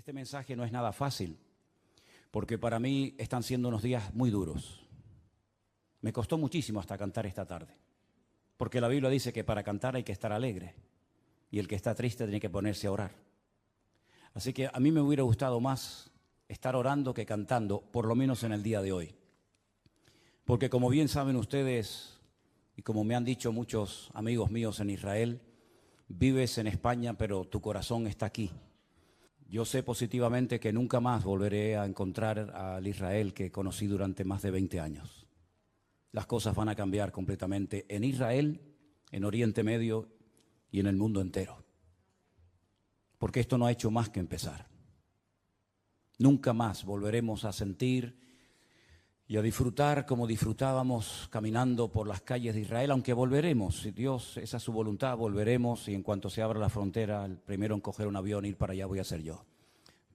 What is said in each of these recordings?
Este mensaje no es nada fácil, porque para mí están siendo unos días muy duros. Me costó muchísimo hasta cantar esta tarde, porque la Biblia dice que para cantar hay que estar alegre, y el que está triste tiene que ponerse a orar. Así que a mí me hubiera gustado más estar orando que cantando, por lo menos en el día de hoy. Porque como bien saben ustedes, y como me han dicho muchos amigos míos en Israel, vives en España, pero tu corazón está aquí. Yo sé positivamente que nunca más volveré a encontrar al Israel que conocí durante más de 20 años. Las cosas van a cambiar completamente en Israel, en Oriente Medio y en el mundo entero. Porque esto no ha hecho más que empezar. Nunca más volveremos a sentir y a disfrutar como disfrutábamos caminando por las calles de Israel, aunque volveremos, si Dios, esa es su voluntad, volveremos, y en cuanto se abra la frontera, el primero en coger un avión e ir para allá voy a ser yo.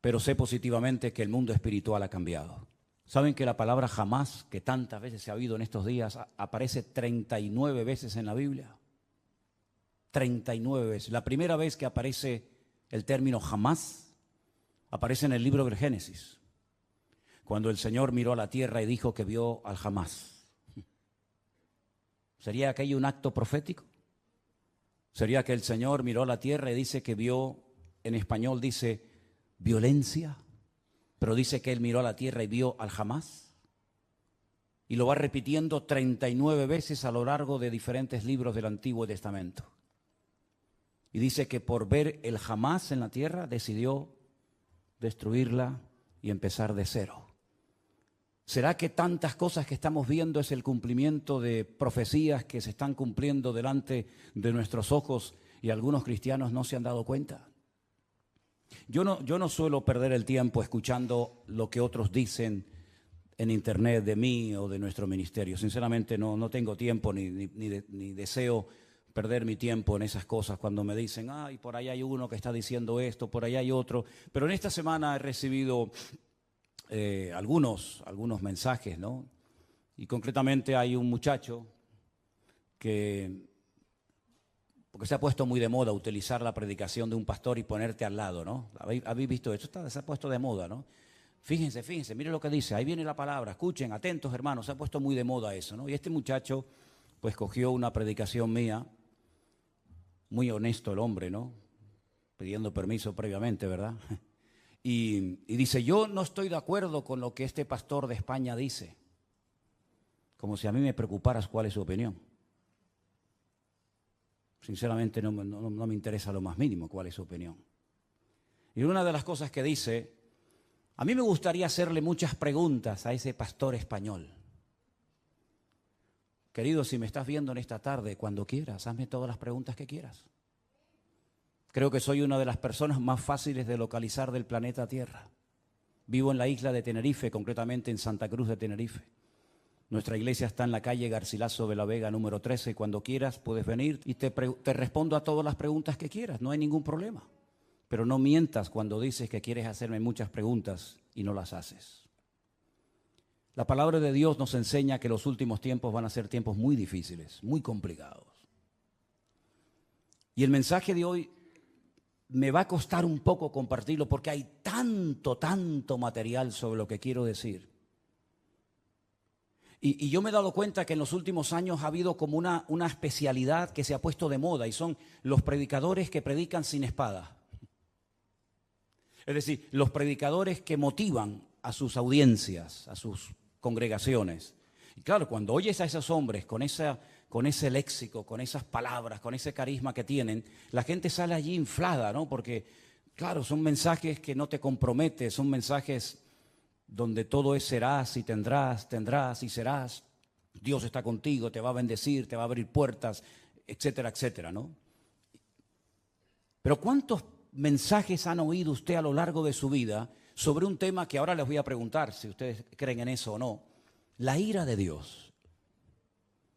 Pero sé positivamente que el mundo espiritual ha cambiado. ¿Saben que la palabra jamás, que tantas veces se ha oído en estos días, aparece 39 veces en la Biblia? 39 veces. La primera vez que aparece el término jamás, aparece en el libro del Génesis, cuando el Señor miró a la tierra y dijo que vio al jamás. ¿Sería aquello un acto profético? ¿Sería que el Señor miró a la tierra y dice que vio, en español dice violencia, pero dice que Él miró a la tierra y vio al jamás? Y lo va repitiendo 39 veces a lo largo de diferentes libros del Antiguo Testamento. Y dice que por ver el jamás en la tierra decidió destruirla y empezar de cero. ¿Será que tantas cosas que estamos viendo es el cumplimiento de profecías que se están cumpliendo delante de nuestros ojos y algunos cristianos no se han dado cuenta? Yo no suelo perder el tiempo escuchando lo que otros dicen en internet de mí o de nuestro ministerio. Sinceramente no tengo tiempo ni deseo perder mi tiempo en esas cosas cuando me dicen, ay, por ahí hay uno que está diciendo esto, por ahí hay otro. Pero en esta semana he recibido algunos mensajes, ¿no? Y concretamente hay un muchacho que, porque se ha puesto muy de moda utilizar la predicación de un pastor y ponerte al lado, ¿no? ¿Habéis visto esto? Se ha puesto de moda, ¿no? Fíjense, mire lo que dice, ahí viene la palabra, escuchen, atentos hermanos, se ha puesto muy de moda eso, ¿no? Y este muchacho pues cogió una predicación mía, muy honesto el hombre, ¿no? Pidiendo permiso previamente, ¿verdad? Y dice, yo no estoy de acuerdo con lo que este pastor de España dice. Como si a mí me preocuparas cuál es su opinión. Sinceramente no me interesa lo más mínimo cuál es su opinión. Y una de las cosas que dice, a mí me gustaría hacerle muchas preguntas a ese pastor español. Querido, si me estás viendo en esta tarde, cuando quieras, hazme todas las preguntas que quieras. Creo que soy una de las personas más fáciles de localizar del planeta Tierra. Vivo en la isla de Tenerife, concretamente en Santa Cruz de Tenerife. Nuestra iglesia está en la calle Garcilaso de la Vega, número 13. Cuando quieras puedes venir y te respondo a todas las preguntas que quieras, no hay ningún problema. Pero no mientas cuando dices que quieres hacerme muchas preguntas y no las haces. La palabra de Dios nos enseña que los últimos tiempos van a ser tiempos muy difíciles, muy complicados. Y el mensaje de hoy me va a costar un poco compartirlo porque hay tanto material sobre lo que quiero decir. Y yo me he dado cuenta que en los últimos años ha habido como una especialidad que se ha puesto de moda y son los predicadores que predican sin espada. Es decir, los predicadores que motivan a sus audiencias, a sus congregaciones. Y claro, cuando oyes a esos hombres con ese léxico, con esas palabras, con ese carisma que tienen, la gente sale allí inflada, ¿no? Porque, claro, son mensajes que no te comprometen, son mensajes donde todo es serás y tendrás y serás. Dios está contigo, te va a bendecir, te va a abrir puertas, etcétera, etcétera, ¿no? Pero ¿cuántos mensajes han oído usted a lo largo de su vida sobre un tema que ahora les voy a preguntar si ustedes creen en eso o no? La ira de Dios.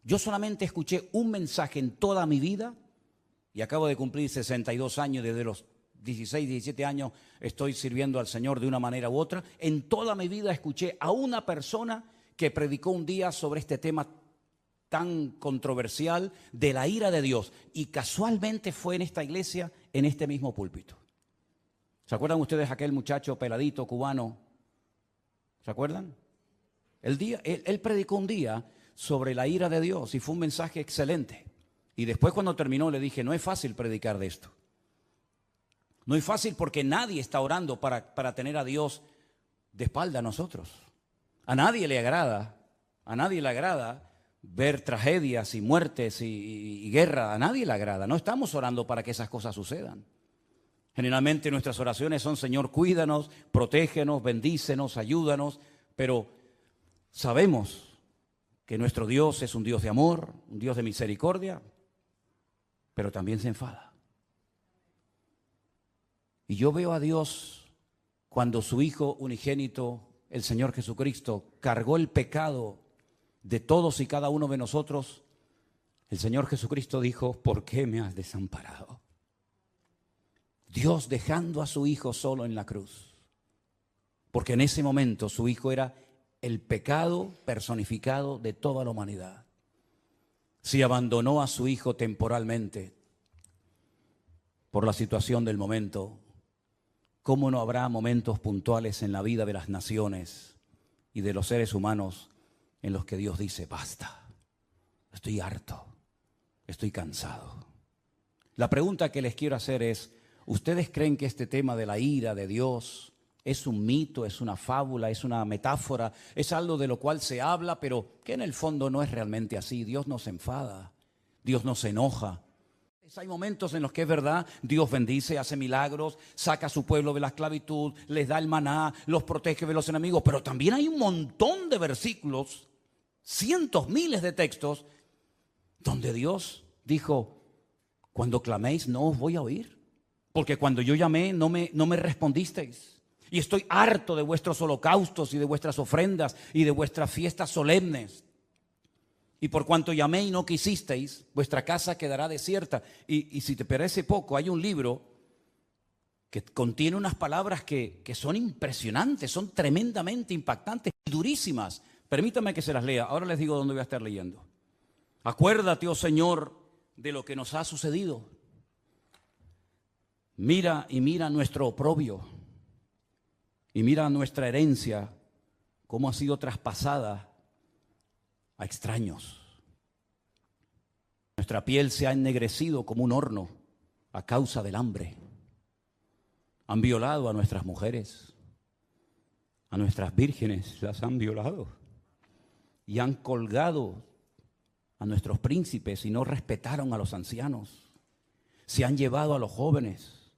Yo solamente escuché un mensaje en toda mi vida y acabo de cumplir 62 años, desde los 16, 17 años estoy sirviendo al Señor de una manera u otra. En toda mi vida escuché a una persona que predicó un día sobre este tema tan controversial de la ira de Dios y casualmente fue en esta iglesia, en este mismo púlpito. ¿Se acuerdan ustedes aquel muchacho peladito cubano? ¿Se acuerdan? Él predicó un día sobre la ira de Dios y fue un mensaje excelente. Y después cuando terminó le dije, no es fácil predicar de esto. No es fácil porque nadie está orando para tener a Dios de espalda a nosotros. A nadie le agrada ver tragedias y muertes y guerra. A nadie le agrada. No estamos orando para que esas cosas sucedan. Generalmente nuestras oraciones son, Señor, cuídanos, protégenos, bendícenos, ayúdanos. Pero sabemos que nuestro Dios es un Dios de amor, un Dios de misericordia, pero también se enfada. Y yo veo a Dios cuando su Hijo unigénito, el Señor Jesucristo, cargó el pecado de todos y cada uno de nosotros. El Señor Jesucristo dijo, ¿por qué me has desamparado? Dios dejando a su Hijo solo en la cruz. Porque en ese momento su Hijo era el pecado personificado de toda la humanidad. Si abandonó a su Hijo temporalmente por la situación del momento, ¿cómo no habrá momentos puntuales en la vida de las naciones y de los seres humanos en los que Dios dice, basta, estoy harto, estoy cansado? La pregunta que les quiero hacer es, ¿ustedes creen que este tema de la ira de Dios es un mito, es una fábula, es una metáfora, es algo de lo cual se habla, pero que en el fondo no es realmente así? Dios no se enfada, Dios no se enoja. Hay momentos en los que es verdad, Dios bendice, hace milagros, saca a su pueblo de la esclavitud, les da el maná, los protege de los enemigos, pero también hay un montón de versículos, cientos, miles de textos, donde Dios dijo, cuando claméis no os voy a oír, porque cuando yo llamé no me respondisteis, y estoy harto de vuestros holocaustos y de vuestras ofrendas y de vuestras fiestas solemnes. Y por cuanto llamé y no quisisteis, vuestra casa quedará desierta. Y si te parece poco, hay un libro que contiene unas palabras que son impresionantes, son tremendamente impactantes y durísimas. Permítame que se las lea. Ahora les digo dónde voy a estar leyendo. Acuérdate, oh Señor, de lo que nos ha sucedido. Mira nuestro oprobio. Y mira nuestra herencia, cómo ha sido traspasada a extraños. Nuestra piel se ha ennegrecido como un horno a causa del hambre. Han violado a nuestras mujeres, a nuestras vírgenes las han violado y han colgado a nuestros príncipes y no respetaron a los ancianos. Se han llevado a los jóvenes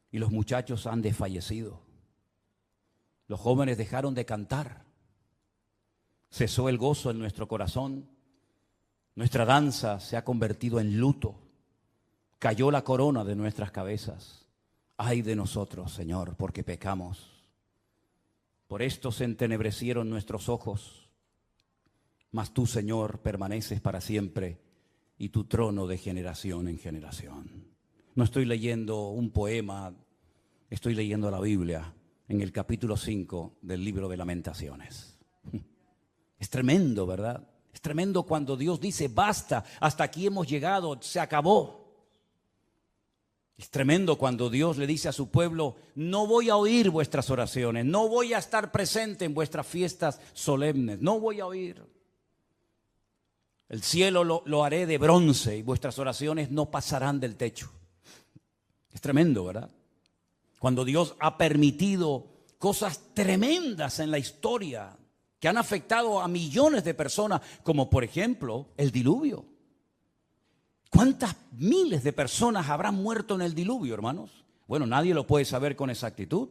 y los muchachos han desfallecido. Los jóvenes dejaron de cantar. Cesó el gozo en nuestro corazón. Nuestra danza se ha convertido en luto. Cayó la corona de nuestras cabezas. Ay de nosotros, Señor, porque pecamos. Por esto se entenebrecieron nuestros ojos. Mas tú, Señor, permaneces para siempre y tu trono de generación en generación. No estoy leyendo un poema, estoy leyendo la Biblia en el capítulo 5 del libro de Lamentaciones. Es tremendo, ¿verdad? Es tremendo cuando Dios dice, basta, hasta aquí hemos llegado, se acabó. Es tremendo cuando Dios le dice a su pueblo, no voy a oír vuestras oraciones, no voy a estar presente en vuestras fiestas solemnes, no voy a oír. El cielo lo haré de bronce y vuestras oraciones no pasarán del techo. Es tremendo, ¿verdad? Cuando Dios ha permitido cosas tremendas en la historia que han afectado a millones de personas, como por ejemplo el diluvio. ¿Cuántas miles de personas habrán muerto en el diluvio, hermanos? Bueno, nadie lo puede saber con exactitud,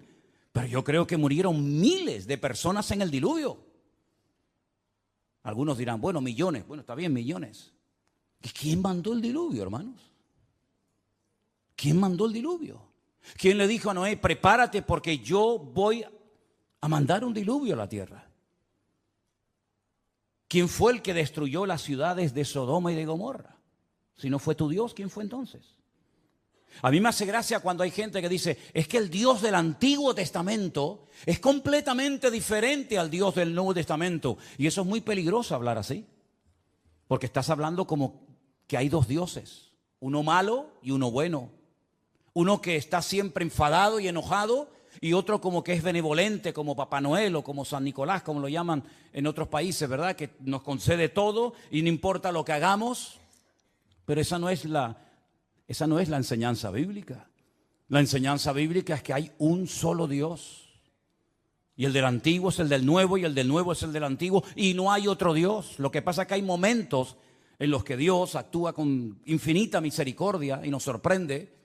pero yo creo que murieron miles de personas en el diluvio. Algunos dirán, bueno, millones. Bueno, está bien, millones. ¿Y quién mandó el diluvio, hermanos? ¿Quién mandó el diluvio? ¿Quién le dijo a Noé, prepárate porque yo voy a mandar un diluvio a la tierra? ¿Quién fue el que destruyó las ciudades de Sodoma y de Gomorra? Si no fue tu Dios, ¿quién fue entonces? A mí me hace gracia cuando hay gente que dice, es que el Dios del Antiguo Testamento es completamente diferente al Dios del Nuevo Testamento. Y eso es muy peligroso hablar así. Porque estás hablando como que hay dos dioses, uno malo y uno bueno. Uno que está siempre enfadado y enojado, y otro como que es benevolente, como Papá Noel o como San Nicolás, como lo llaman en otros países, ¿verdad? Que nos concede todo y no importa lo que hagamos. Pero esa no es la enseñanza bíblica. La enseñanza bíblica es que hay un solo Dios. Y el del antiguo es el del nuevo, y el del nuevo es el del antiguo, y no hay otro Dios. Lo que pasa es que hay momentos en los que Dios actúa con infinita misericordia y nos sorprende.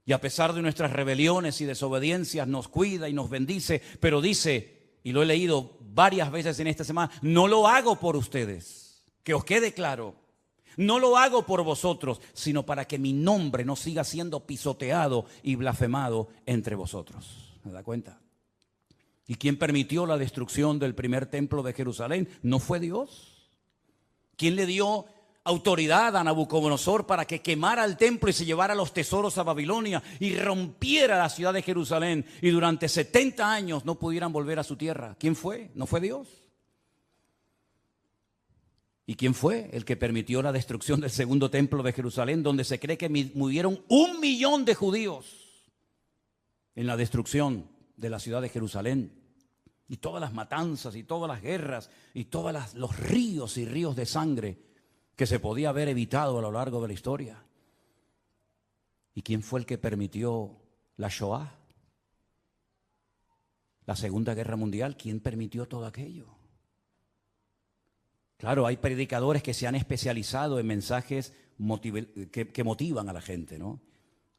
Y a pesar de nuestras rebeliones y desobediencias nos cuida y nos bendice, pero dice, y lo he leído varias veces en esta semana, no lo hago por ustedes, que os quede claro, no lo hago por vosotros, sino para que mi nombre no siga siendo pisoteado y blasfemado entre vosotros. ¿Se da cuenta? ¿Y quién permitió la destrucción del primer templo de Jerusalén? ¿No fue Dios? ¿Quién le dio autoridad a Nabucodonosor para que quemara el templo y se llevara los tesoros a Babilonia y rompiera la ciudad de Jerusalén y durante 70 años no pudieran volver a su tierra? ¿Quién fue? ¿No fue Dios? ¿Y quién fue el que permitió la destrucción del segundo templo de Jerusalén, donde se cree que murieron 1 millón de judíos en la destrucción de la ciudad de Jerusalén? Y todas las matanzas y todas las guerras y todos los ríos y ríos de sangre que se podía haber evitado a lo largo de la historia. ¿Y quién fue el que permitió la Shoah? La Segunda Guerra Mundial. ¿Quién permitió todo aquello? Claro, hay predicadores que se han especializado en mensajes que motivan a la gente, ¿no?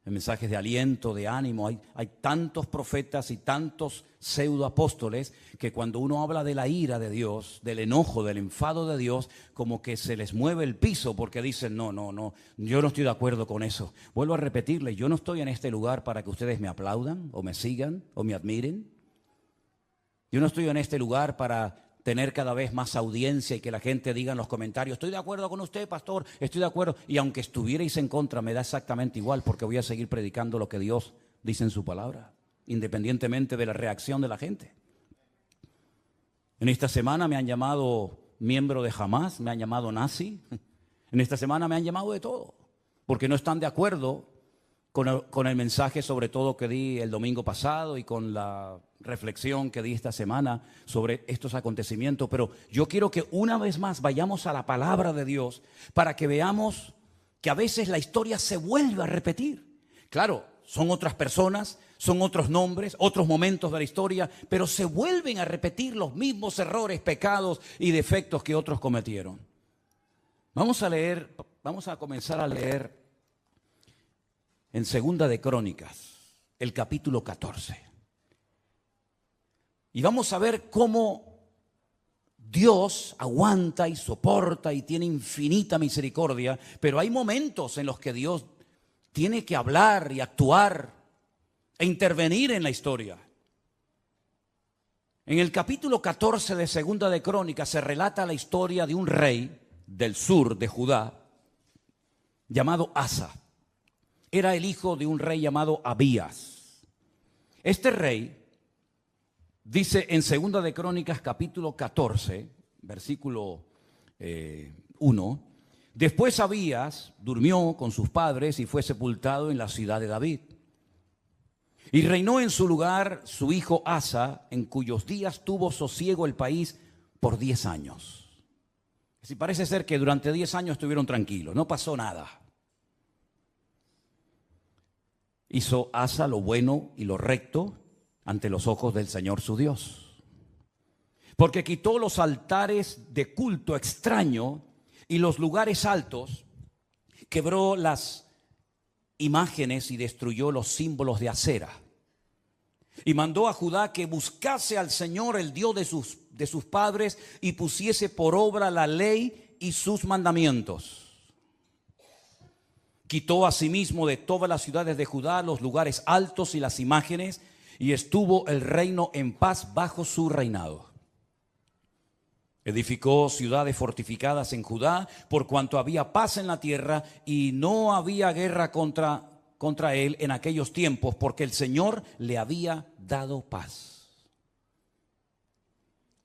En mensajes de aliento, de ánimo. Hay tantos profetas y tantos pseudoapóstoles que cuando uno habla de la ira de Dios, del enojo, del enfado de Dios, como que se les mueve el piso porque dicen, no, yo no estoy de acuerdo con eso. Vuelvo a repetirle, yo no estoy en este lugar para que ustedes me aplaudan o me sigan o me admiren. Yo no estoy en este lugar para tener cada vez más audiencia y que la gente diga en los comentarios, estoy de acuerdo con usted, pastor, estoy de acuerdo. Y aunque estuvierais en contra, me da exactamente igual porque voy a seguir predicando lo que Dios dice en su palabra, independientemente de la reacción de la gente. En esta semana me han llamado miembro de Hamas, me han llamado nazi. En esta semana me han llamado de todo, porque no están de acuerdo con el mensaje sobre todo que di el domingo pasado y con la reflexión que di esta semana sobre estos acontecimientos. Pero yo quiero que una vez más vayamos a la palabra de Dios para que veamos que a veces la historia se vuelve a repetir. Claro, son otras personas, son otros nombres, otros momentos de la historia, pero se vuelven a repetir los mismos errores, pecados y defectos que otros cometieron. Vamos a comenzar a leer en Segunda de Crónicas, el capítulo 14. Y vamos a ver cómo Dios aguanta y soporta y tiene infinita misericordia, pero hay momentos en los que Dios tiene que hablar y actuar e intervenir en la historia. En el capítulo 14 de Segunda de Crónicas se relata la historia de un rey del sur de Judá llamado Asa. Era el hijo de un rey llamado Abías. Este rey, dice en Segunda de Crónicas capítulo 14, versículo 1, después Abías durmió con sus padres y fue sepultado en la ciudad de David. Y reinó en su lugar su hijo Asa, en cuyos días tuvo sosiego el país por 10 años. Si parece ser que durante 10 años estuvieron tranquilos, no pasó nada. Hizo Asa lo bueno y lo recto ante los ojos del Señor su Dios. Porque quitó los altares de culto extraño y los lugares altos, quebró las imágenes y destruyó los símbolos de Acera. Y mandó a Judá que buscase al Señor, el Dios de sus padres, y pusiese por obra la ley y sus mandamientos. Quitó asimismo de todas las ciudades de Judá los lugares altos y las imágenes, y estuvo el reino en paz bajo su reinado. Edificó ciudades fortificadas en Judá, por cuanto había paz en la tierra y no había guerra contra él en aquellos tiempos, porque el Señor le había dado paz.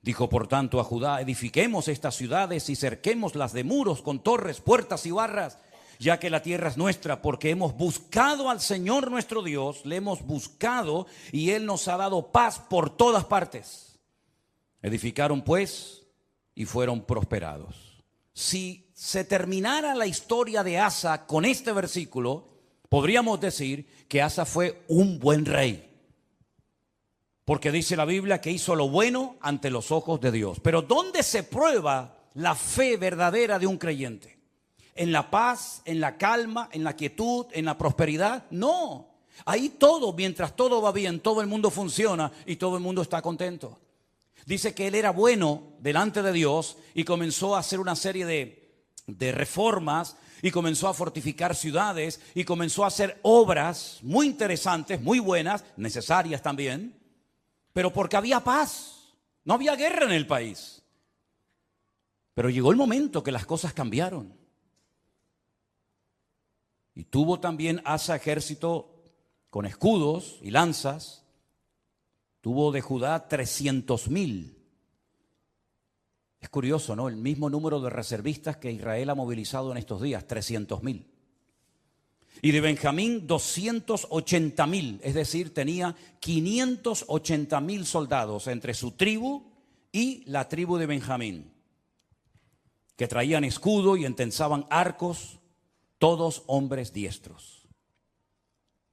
Dijo por tanto a Judá, edifiquemos estas ciudades y cerquémoslas de muros con torres, puertas y barras, ya que la tierra es nuestra, porque hemos buscado al Señor nuestro Dios, le hemos buscado y Él nos ha dado paz por todas partes. Edificaron pues y fueron prosperados. Si se terminara la historia de Asa con este versículo, podríamos decir que Asa fue un buen rey. Porque dice la Biblia que hizo lo bueno ante los ojos de Dios. Pero ¿dónde se prueba la fe verdadera de un creyente? ¿En la paz, en la calma, en la quietud, en la prosperidad? No. Ahí todo, mientras todo va bien, todo el mundo funciona y todo el mundo está contento. Dice que él era bueno delante de Dios y comenzó a hacer una serie de reformas y comenzó a fortificar ciudades y comenzó a hacer obras muy interesantes, muy buenas, necesarias también. Pero porque había paz, no había guerra en el país. Pero llegó el momento que las cosas cambiaron. Y tuvo también Asa ejército con escudos y lanzas. Tuvo de Judá 300,000. Es curioso, ¿no? El mismo número de reservistas que Israel ha movilizado en estos días, 300,000. Y de Benjamín 280,000, es decir, tenía 580,000 soldados entre su tribu y la tribu de Benjamín, que traían escudo y entensaban arcos, todos hombres diestros.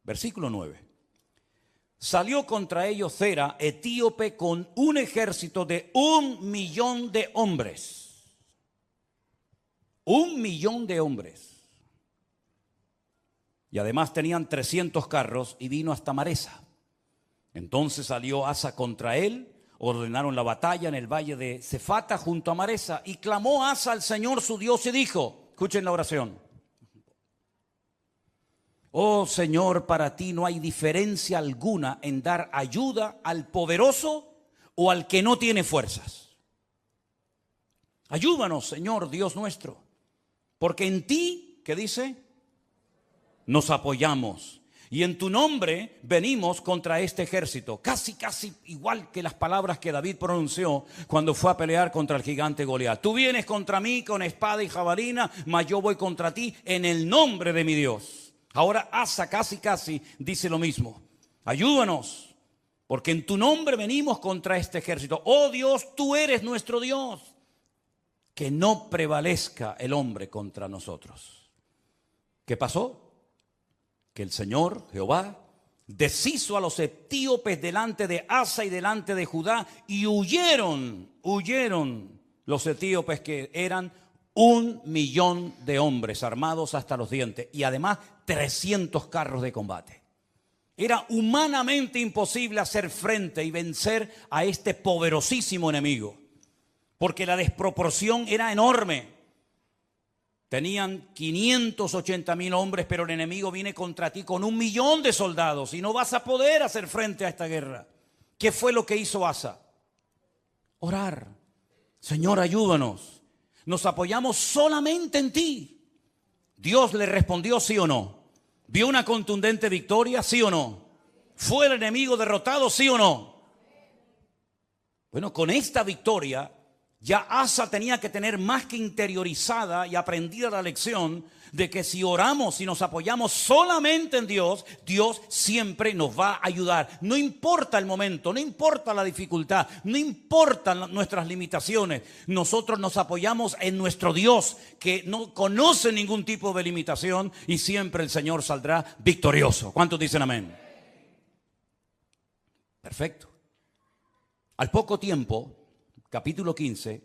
Versículo 9. Salió contra ellos Zera, etíope, con un ejército de 1,000,000 de hombres. 1,000,000 de hombres. Y además tenían 300 carros y vino hasta Maresa. Entonces salió Asa contra él, ordenaron la batalla en el valle de Cefata junto a Maresa, y clamó Asa al Señor su Dios y dijo, escuchen la oración: oh Señor, para ti no hay diferencia alguna en dar ayuda al poderoso o al que no tiene fuerzas. Ayúdanos, Señor Dios nuestro, porque en ti, ¿qué dice?, nos apoyamos, y en tu nombre venimos contra este ejército. Casi igual que las palabras que David pronunció cuando fue a pelear contra el gigante Goliat. Tú vienes contra mí con espada y jabalina, mas yo voy contra ti en el nombre de mi Dios. Ahora Asa casi dice lo mismo. Ayúdanos, porque en tu nombre venimos contra este ejército. Oh Dios, tú eres nuestro Dios. Que no prevalezca el hombre contra nosotros. ¿Qué pasó? Que el Señor, Jehová, deshizo a los etíopes delante de Asa y delante de Judá, y huyeron los etíopes, que eran 1,000,000 de hombres armados hasta los dientes, y además 300 carros de combate. Era humanamente imposible hacer frente y vencer a este poderosísimo enemigo, porque la desproporción era enorme. Tenían 580,000 hombres, pero el enemigo viene contra ti con 1,000,000 de soldados y no vas a poder hacer frente a esta guerra. ¿Qué fue lo que hizo Asa? Orar. Señor, ayúdanos. Nos apoyamos solamente en ti. Dios le respondió, ¿sí o no? ¿Vio una contundente victoria? ¿Sí o no? ¿Fue el enemigo derrotado? ¿Sí o no? Bueno, con esta victoria ya Asa tenía que tener más que interiorizada y aprendida la lección de que si oramos y nos apoyamos solamente en Dios, Dios siempre nos va a ayudar. No importa el momento, no importa la dificultad, no importan nuestras limitaciones. Nosotros nos apoyamos en nuestro Dios, que no conoce ningún tipo de limitación, y siempre el Señor saldrá victorioso. ¿Cuántos dicen amén? Perfecto. Al poco tiempo, capítulo 15,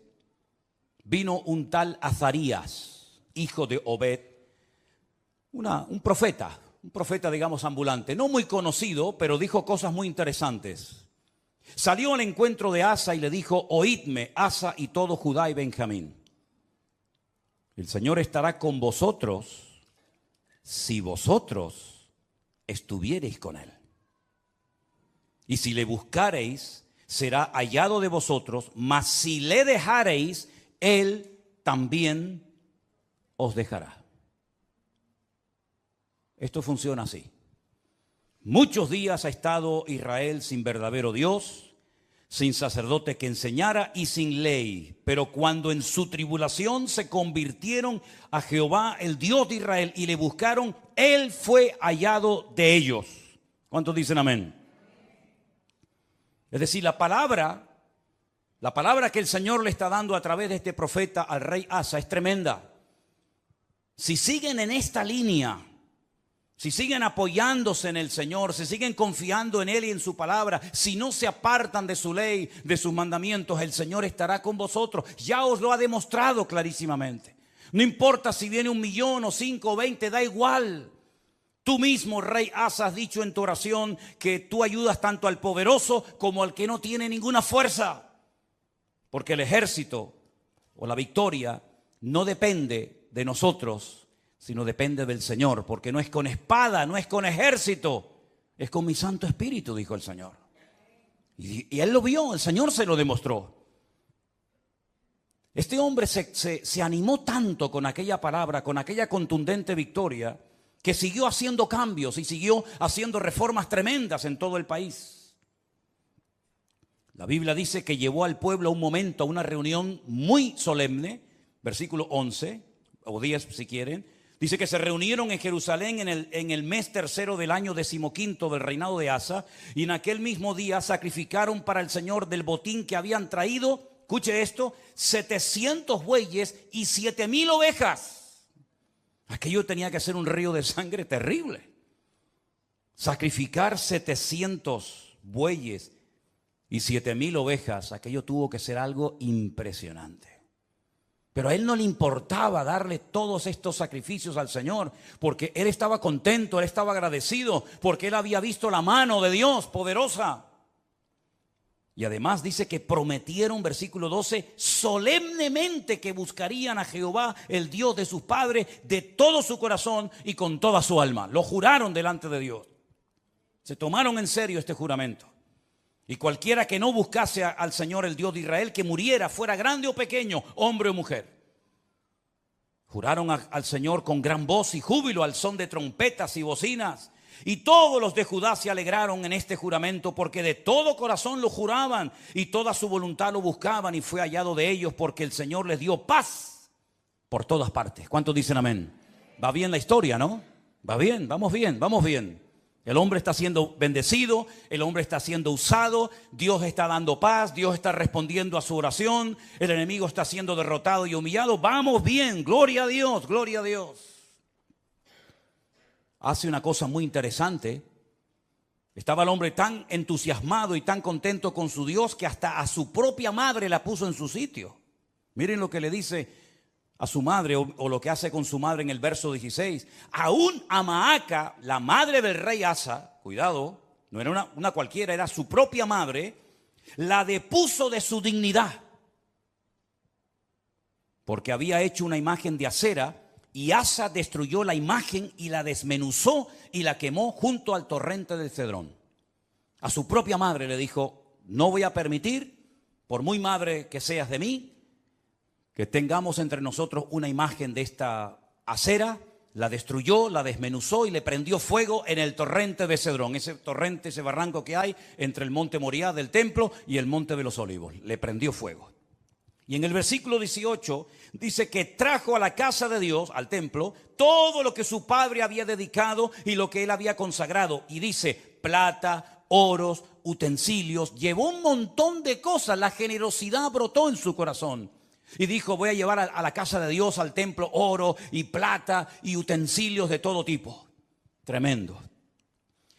vino un tal Azarías, hijo de Obed, un profeta digamos ambulante, no muy conocido, pero dijo cosas muy interesantes. Salió al encuentro de Asa y le dijo: oídme, Asa y todo Judá y Benjamín, el Señor estará con vosotros si vosotros estuviereis con él, y si le buscareis será hallado de vosotros, mas si le dejareis, él también os dejará. Esto funciona así. Muchos días ha estado Israel sin verdadero Dios, sin sacerdote que enseñara y sin ley. Pero cuando en su tribulación se convirtieron a Jehová, el Dios de Israel, y le buscaron, él fue hallado de ellos. ¿Cuántos dicen amén? Es decir, la palabra que el Señor le está dando a través de este profeta al rey Asa es tremenda. Si siguen en esta línea, si siguen apoyándose en el Señor, si siguen confiando en Él y en su palabra, si no se apartan de su ley, de sus mandamientos, el Señor estará con vosotros. Ya os lo ha demostrado clarísimamente. No importa si viene 1,000,000 o 5 o 20, da igual. Tú mismo, rey Asa, has dicho en tu oración que tú ayudas tanto al poderoso como al que no tiene ninguna fuerza. Porque el ejército o la victoria no depende de nosotros, sino depende del Señor, porque no es con espada, no es con ejército, es con mi Santo Espíritu, dijo el Señor. Y él lo vio, el Señor se lo demostró. Este hombre se animó tanto con aquella palabra, con aquella contundente victoria, que siguió haciendo cambios y siguió haciendo reformas tremendas en todo el país. La Biblia dice que llevó al pueblo a un momento, a una reunión muy solemne, versículo 11, o 10 si quieren. Dice que se reunieron en Jerusalén en el mes tercero del año 15º del reinado de Asa, y en aquel mismo día sacrificaron para el Señor del botín que habían traído, escuche esto, 700 bueyes y 7,000 ovejas. Aquello tenía que ser un río de sangre terrible. Sacrificar 700 bueyes y 7,000 ovejas, aquello tuvo que ser algo impresionante. Pero a él no le importaba darle todos estos sacrificios al Señor, porque él estaba contento, él estaba agradecido, porque él había visto la mano de Dios poderosa. Y además dice que prometieron, versículo 12, solemnemente que buscarían a Jehová, el Dios de sus padres, de todo su corazón y con toda su alma. Lo juraron delante de Dios. Se tomaron en serio este juramento. Y cualquiera que no buscase al Señor, el Dios de Israel, que muriera, fuera grande o pequeño, hombre o mujer. Juraron al Señor con gran voz y júbilo, al son de trompetas y bocinas. Y todos los de Judá se alegraron en este juramento, porque de todo corazón lo juraban y toda su voluntad lo buscaban, y fue hallado de ellos, porque el Señor les dio paz por todas partes. ¿Cuántos dicen amén? Va bien la historia, ¿no? Va bien, vamos bien, vamos bien. El hombre está siendo bendecido, el hombre está siendo usado, Dios está dando paz, Dios está respondiendo a su oración, el enemigo está siendo derrotado y humillado. Vamos bien, gloria a Dios, gloria a Dios. Hace una cosa muy interesante. Estaba el hombre tan entusiasmado y tan contento con su Dios que hasta a su propia madre la puso en su sitio. Miren lo que le dice a su madre, o lo que hace con su madre en el verso 16. Aún a Maaca, la madre del rey Asa, cuidado, no era una cualquiera, era su propia madre, la depuso de su dignidad, porque había hecho una imagen de acera, y Asa destruyó la imagen y la desmenuzó y la quemó junto al torrente del Cedrón. A su propia madre le dijo: no voy a permitir, por muy madre que seas de mí, que tengamos entre nosotros una imagen de esta acera. La destruyó, la desmenuzó y le prendió fuego en el torrente de Cedrón, ese torrente, ese barranco que hay entre el monte Moriah del templo y el monte de los olivos. Le prendió fuego. Y en el versículo 18 dice que trajo a la casa de Dios, al templo, todo lo que su padre había dedicado y lo que él había consagrado. Y dice: plata, oros, utensilios, llevó un montón de cosas. La generosidad brotó en su corazón. Y dijo: voy a llevar a la casa de Dios, al templo, oro y plata y utensilios de todo tipo. Tremendo.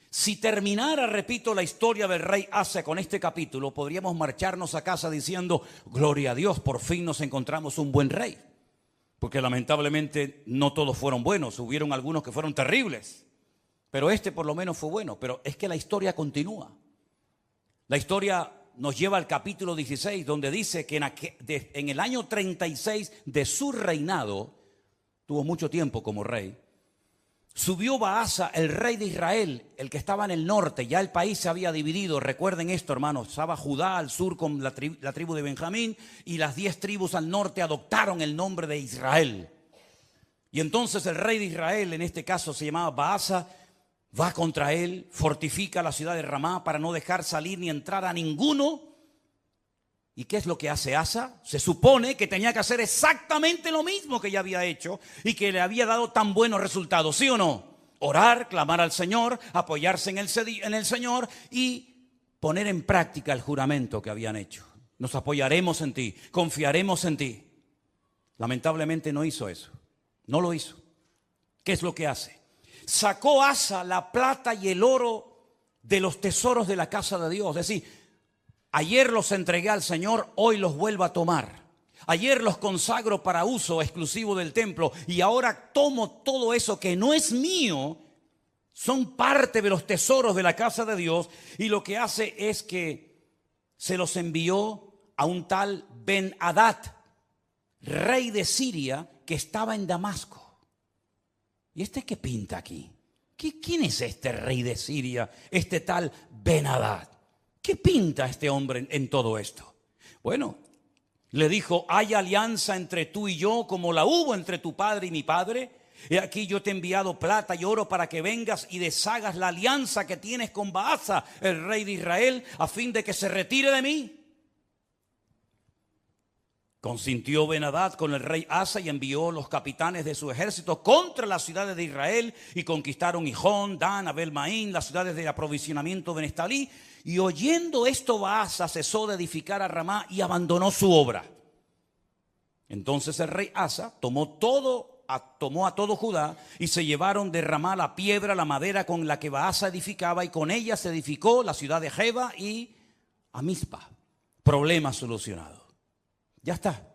Si terminara, repito, la historia del rey Asa con este capítulo, podríamos marcharnos a casa diciendo: gloria a Dios, por fin nos encontramos un buen rey. Porque lamentablemente no todos fueron buenos, hubieron algunos que fueron terribles. Pero este por lo menos fue bueno. Pero es que la historia continúa. La historia nos lleva al capítulo 16, donde dice que en el año 36 de su reinado, tuvo mucho tiempo como rey, subió Baasa, el rey de Israel, el que estaba en el norte. Ya el país se había dividido, recuerden esto, hermanos. Estaba Judá al sur con la tribu de Benjamín, y las 10 tribus al norte adoptaron el nombre de Israel. Y entonces el rey de Israel, en este caso se llamaba Baasa, va contra él, fortifica la ciudad de Ramá para no dejar salir ni entrar a ninguno ¿Y qué es lo que hace Asa? Se supone que tenía que hacer exactamente lo mismo que ya había hecho y que le había dado tan buenos resultados, ¿sí o no? Orar, clamar al Señor, apoyarse en el Señor y poner en práctica el juramento que habían hecho. Nos apoyaremos en ti, confiaremos en ti. Lamentablemente no hizo eso, no lo hizo. ¿Qué es lo que hace? Sacó Asa la plata y el oro de los tesoros de la casa de Dios. Es decir, ayer los entregué al Señor, hoy los vuelvo a tomar. Ayer los consagro para uso exclusivo del templo y ahora tomo todo eso que no es mío, son parte de los tesoros de la casa de Dios, y lo que hace es que se los envió a un tal Ben-Hadad, rey de Siria, que estaba en Damasco. ¿Y este qué pinta aquí? ¿Quién es este rey de Siria, este tal Ben-Hadad? ¿Qué pinta este hombre en todo esto? Bueno, le dijo: hay alianza entre tú y yo como la hubo entre tu padre y mi padre. He aquí yo te he enviado plata y oro para que vengas y deshagas la alianza que tienes con Baasa, el rey de Israel, a fin de que se retire de mí. Consintió Ben-Hadad con el rey Asa y envió los capitanes de su ejército contra las ciudades de Israel y conquistaron Gijón, Dan, Abel-Maín, las ciudades de aprovisionamiento de Neftalí. Y oyendo esto, Baasa cesó de edificar a Ramá y abandonó su obra. Entonces el rey Asa tomó a todo Judá y se llevaron de Ramá la piedra, la madera con la que Baasa edificaba, y con ella se edificó la ciudad de Jeba y Amizpa. Problema solucionado. Ya está.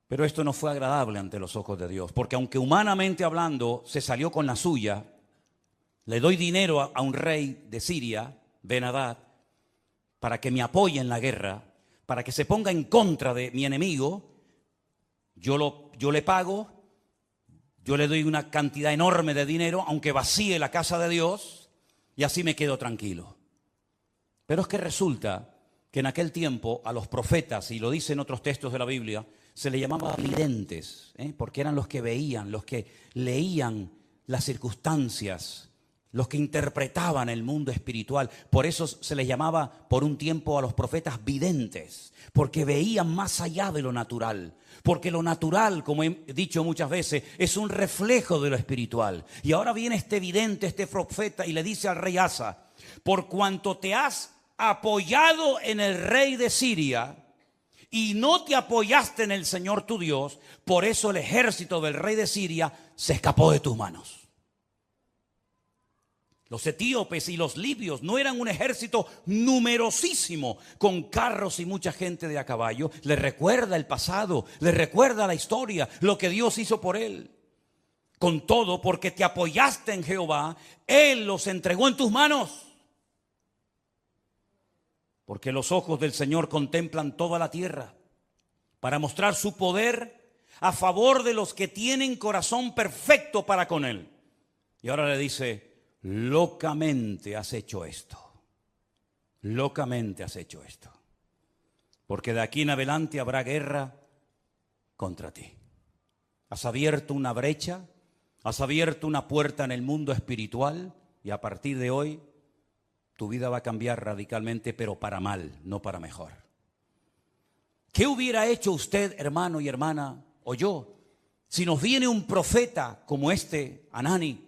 Pero esto no fue agradable ante los ojos de Dios, porque aunque humanamente hablando se salió con la suya, le doy dinero a un rey de Siria, Ben-Hadad, para que me apoye en la guerra, para que se ponga en contra de mi enemigo. Yo le pago, yo le doy una cantidad enorme de dinero, aunque vacíe la casa de Dios, y así me quedo tranquilo. Pero es que resulta que en aquel tiempo a los profetas, y lo dicen otros textos de la Biblia, se les llamaba videntes, porque eran los que veían, los que leían las circunstancias, los que interpretaban el mundo espiritual. Por eso se les llamaba por un tiempo a los profetas videntes, porque veían más allá de lo natural. Porque lo natural, como he dicho muchas veces, es un reflejo de lo espiritual. Y ahora viene este vidente, este profeta, y le dice al rey Asa: por cuanto te has apoyado en el rey de Siria y no te apoyaste en el Señor tu Dios, por eso el ejército del rey de Siria se escapó de tus manos. Los etíopes y los libios no eran un ejército numerosísimo con carros y mucha gente de a caballo. Le recuerda el pasado, le recuerda la historia, lo que Dios hizo por él. Con todo, porque te apoyaste en Jehová, Él los entregó en tus manos. Porque los ojos del Señor contemplan toda la tierra para mostrar su poder a favor de los que tienen corazón perfecto para con Él. Y ahora le dice: locamente has hecho esto. Locamente has hecho esto. Porque de aquí en adelante habrá guerra contra ti. Has abierto una brecha, has abierto una puerta en el mundo espiritual, y a partir de hoy tu vida va a cambiar radicalmente, pero para mal, no para mejor. ¿Qué hubiera hecho usted, hermano y hermana, o yo, si nos viene un profeta como este, Hanani,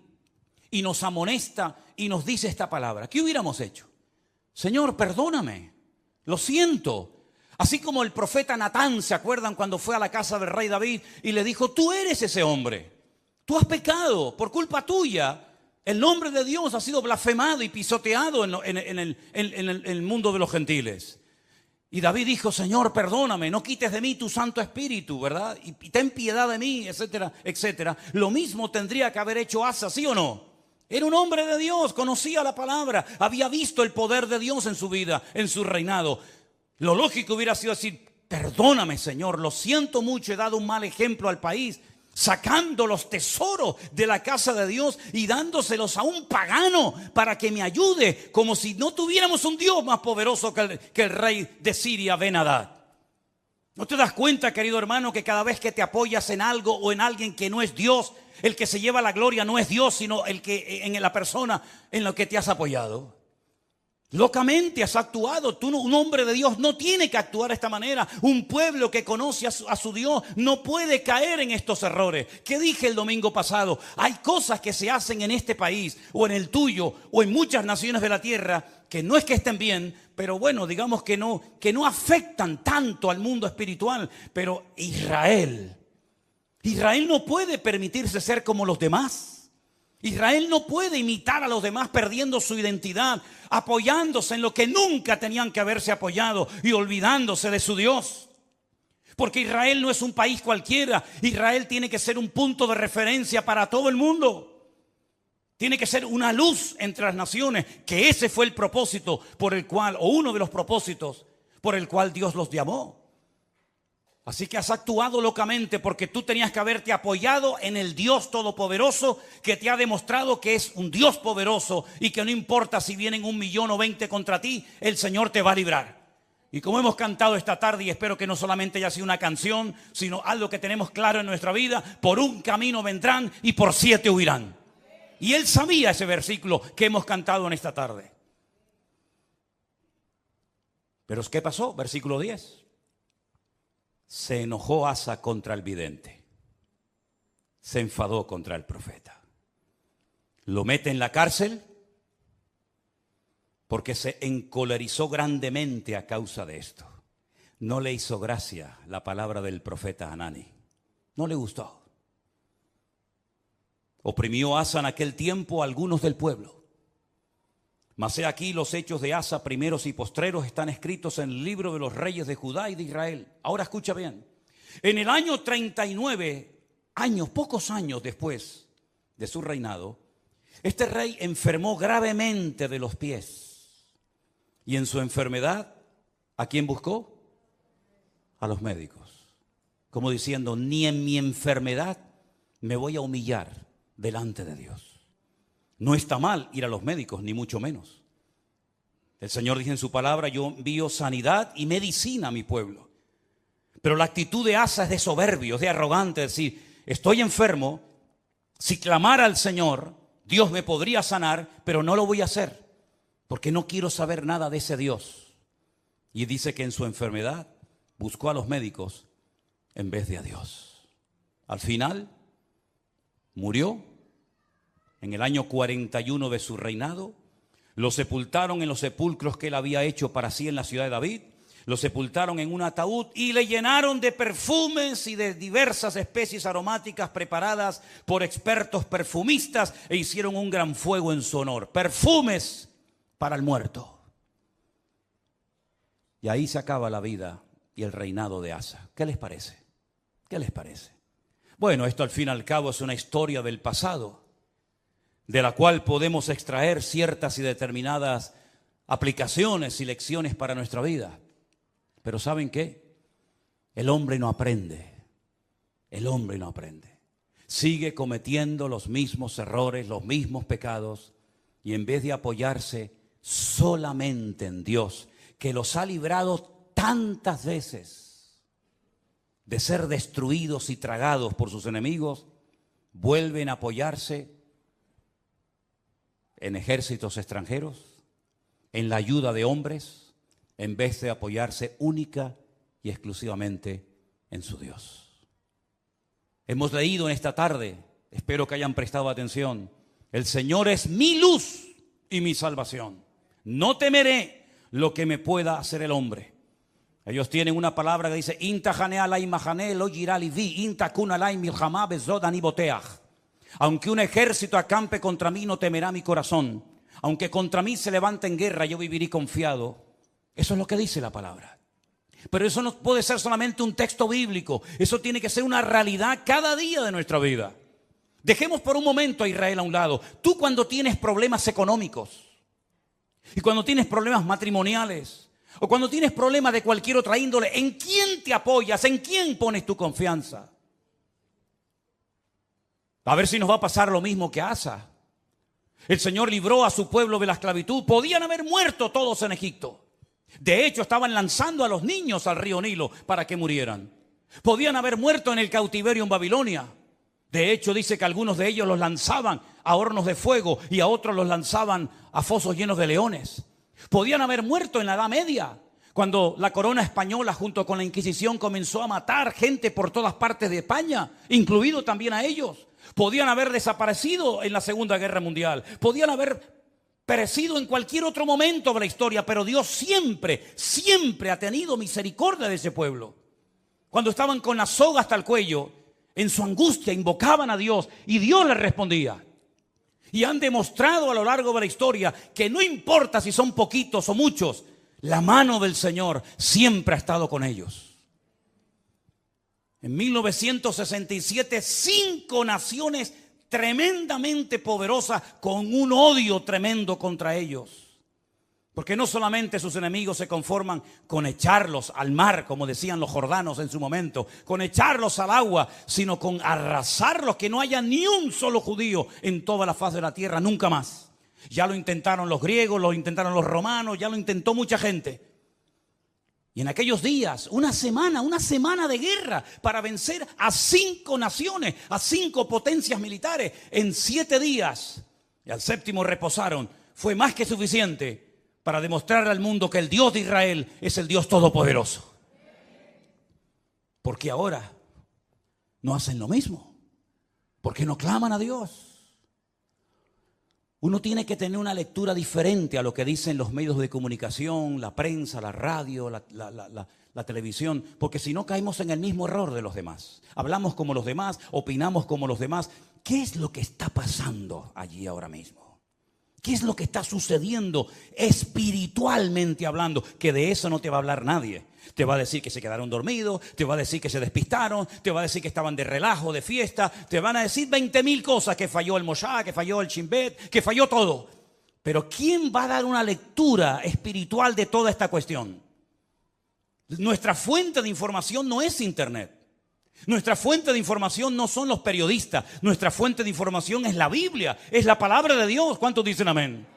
y nos amonesta y nos dice esta palabra? ¿Qué hubiéramos hecho? Señor, perdóname, lo siento. Así como el profeta Natán, ¿se acuerdan cuando fue a la casa del rey David y le dijo: tú eres ese hombre, tú has pecado, por culpa tuya el nombre de Dios ha sido blasfemado y pisoteado en el mundo de los gentiles? Y David dijo: Señor, perdóname, no quites de mí tu Santo Espíritu, ¿verdad? Y ten piedad de mí, etcétera, etcétera. Lo mismo tendría que haber hecho Asa, ¿sí o no? Era un hombre de Dios, conocía la palabra, había visto el poder de Dios en su vida, en su reinado. Lo lógico hubiera sido decir: perdóname, Señor, lo siento mucho, he dado un mal ejemplo al país, sacando los tesoros de la casa de Dios y dándoselos a un pagano para que me ayude, como si no tuviéramos un Dios más poderoso que el rey de Siria, Ben-Hadad. ¿No te das cuenta, querido hermano, que cada vez que te apoyas en algo o en alguien que no es Dios, el que se lleva la gloria no es Dios, sino el que en la persona en la que te has apoyado? Locamente has actuado. Tú, un hombre de Dios, no tiene que actuar de esta manera. Un pueblo que conoce a su Dios no puede caer en estos errores. ¿Qué dije el domingo pasado? Hay cosas que se hacen en este país, o en el tuyo, o en muchas naciones de la tierra, que no es que estén bien, pero bueno, digamos que no afectan tanto al mundo espiritual. Pero Israel no puede permitirse ser como los demás. Israel no puede imitar a los demás perdiendo su identidad, apoyándose en lo que nunca tenían que haberse apoyado y olvidándose de su Dios. Porque Israel no es un país cualquiera. Israel tiene que ser un punto de referencia para todo el mundo. Tiene que ser una luz entre las naciones, que ese fue el propósito por el cual, o uno de los propósitos por el cual Dios los llamó. Así que has actuado locamente porque tú tenías que haberte apoyado en el Dios Todopoderoso, que te ha demostrado que es un Dios poderoso y que no importa si vienen 1 millón o 20 contra ti, el Señor te va a librar. Y como hemos cantado esta tarde, y espero que no solamente haya sido una canción, sino algo que tenemos claro en nuestra vida: por un camino vendrán y por 7 huirán. Y él sabía ese versículo que hemos cantado en esta tarde. Pero ¿qué pasó? Versículo 10. Se enojó Asa contra el vidente. Se enfadó contra el profeta. Lo mete en la cárcel porque se encolerizó grandemente a causa de esto. No le hizo gracia la palabra del profeta Hanani. No le gustó. Oprimió Asa en aquel tiempo a algunos del pueblo. Mas he aquí los hechos de Asa, primeros y postreros, están escritos en el libro de los reyes de Judá y de Israel. Ahora escucha bien. En el año 39, pocos años después de su reinado, este rey enfermó gravemente de los pies. Y en su enfermedad, ¿a quién buscó? A los médicos. Como diciendo, ni en mi enfermedad me voy a humillar delante de Dios. No está mal ir a los médicos, ni mucho menos. El Señor dice en su palabra: yo envío sanidad y medicina a mi pueblo. Pero la actitud de Asa es de soberbio, es de arrogante, es decir, estoy enfermo, si clamara al Señor, Dios me podría sanar, pero no lo voy a hacer, porque no quiero saber nada de ese Dios. Y dice que en su enfermedad buscó a los médicos en vez de a Dios. Al final, murió. En el año 41 de su reinado, lo sepultaron en los sepulcros que él había hecho para sí en la ciudad de David. Lo sepultaron en un ataúd y le llenaron de perfumes y de diversas especies aromáticas preparadas por expertos perfumistas, e hicieron un gran fuego en su honor. Perfumes para el muerto. Y ahí se acaba la vida y el reinado de Asa. ¿Qué les parece? ¿Qué les parece? Bueno, esto al fin y al cabo es una historia del pasado, de la cual podemos extraer ciertas y determinadas aplicaciones y lecciones para nuestra vida. Pero ¿saben qué? El hombre no aprende. El hombre no aprende. Sigue cometiendo los mismos errores, los mismos pecados, y en vez de apoyarse solamente en Dios, que los ha librado tantas veces de ser destruidos y tragados por sus enemigos, vuelven a apoyarse en ejércitos extranjeros, en la ayuda de hombres, en vez de apoyarse única y exclusivamente en su Dios. Hemos leído en esta tarde, espero que hayan prestado atención: el Señor es mi luz y mi salvación. No temeré lo que me pueda hacer el hombre. Ellos tienen una palabra que dice: aunque un ejército acampe contra mí, no temerá mi corazón. Aunque contra mí se levante en guerra, yo viviré confiado. Eso es lo que dice la palabra. Pero eso no puede ser solamente un texto bíblico. Eso tiene que ser una realidad cada día de nuestra vida. Dejemos por un momento a Israel a un lado. Tú, cuando tienes problemas económicos, y cuando tienes problemas matrimoniales, o cuando tienes problemas de cualquier otra índole, ¿en quién te apoyas? ¿En quién pones tu confianza? A ver si nos va a pasar lo mismo que a Asa. El Señor libró a su pueblo de la esclavitud. Podían haber muerto todos en Egipto. De hecho, estaban lanzando a los niños al río Nilo para que murieran. Podían haber muerto en el cautiverio en Babilonia. De hecho, dice que algunos de ellos los lanzaban a hornos de fuego y a otros los lanzaban a fosos llenos de leones. Podían haber muerto en la Edad Media, cuando la corona española junto con la Inquisición comenzó a matar gente por todas partes de España, incluido también a ellos. Podían haber desaparecido en la Segunda Guerra Mundial. Podían haber perecido en cualquier otro momento de la historia, pero Dios siempre, siempre ha tenido misericordia de ese pueblo. Cuando estaban con la soga hasta el cuello, en su angustia invocaban a Dios y Dios les respondía. Y han demostrado a lo largo de la historia que no importa si son poquitos o muchos, la mano del Señor siempre ha estado con ellos. En 1967, 5 naciones tremendamente poderosas con un odio tremendo contra ellos. Porque no solamente sus enemigos se conforman con echarlos al mar, como decían los jordanos en su momento, con echarlos al agua, sino con arrasarlos, que no haya ni un solo judío en toda la faz de la tierra, nunca más. Ya lo intentaron los griegos, lo intentaron los romanos, ya lo intentó mucha gente. Y en aquellos días, una semana de guerra para vencer a 5 naciones, a 5 potencias militares en 7 días. Y al 7º reposaron. Fue más que suficiente para demostrar al mundo que el Dios de Israel es el Dios todopoderoso. ¿Por qué ahora no hacen lo mismo? ¿Por qué no claman a Dios? Uno tiene que tener una lectura diferente a lo que dicen los medios de comunicación, la prensa, la radio, la televisión, porque si no caemos en el mismo error de los demás. Hablamos como los demás, opinamos como los demás. ¿Qué es lo que está pasando allí ahora mismo? ¿Qué es lo que está sucediendo espiritualmente hablando? Que de eso no te va a hablar nadie. Te va a decir que se quedaron dormidos, te va a decir que se despistaron, te va a decir que estaban de relajo, de fiesta, te van a decir 20.000 cosas, que falló el Moshá, que falló el Chimbet, que falló todo. Pero ¿quién va a dar una lectura espiritual de toda esta cuestión? Nuestra fuente de información no es Internet. Nuestra fuente de información no son los periodistas. Nuestra fuente de información es la Biblia, es la palabra de Dios. ¿Cuántos dicen amén?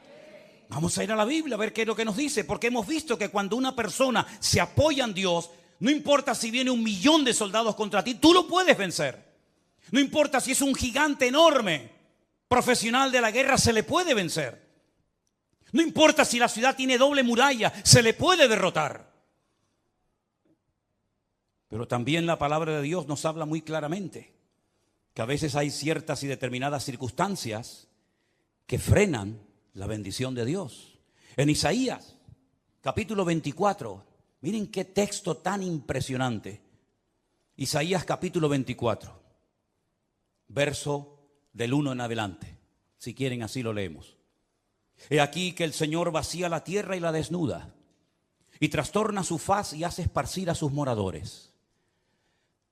Vamos a ir a la Biblia a ver qué es lo que nos dice, porque hemos visto que cuando una persona se apoya en Dios, no importa si viene 1.000.000 de soldados contra ti, tú lo puedes vencer. No importa si es un gigante enorme, profesional de la guerra, se le puede vencer. No importa si la ciudad tiene doble muralla, se le puede derrotar. Pero también la palabra de Dios nos habla muy claramente que a veces hay ciertas y determinadas circunstancias que frenan la bendición de Dios. En Isaías, capítulo 24, miren qué texto tan impresionante. Isaías capítulo 24, verso del 1 en adelante. Si quieren así lo leemos. He aquí que el Señor vacía la tierra y la desnuda, y trastorna su faz y hace esparcir a sus moradores.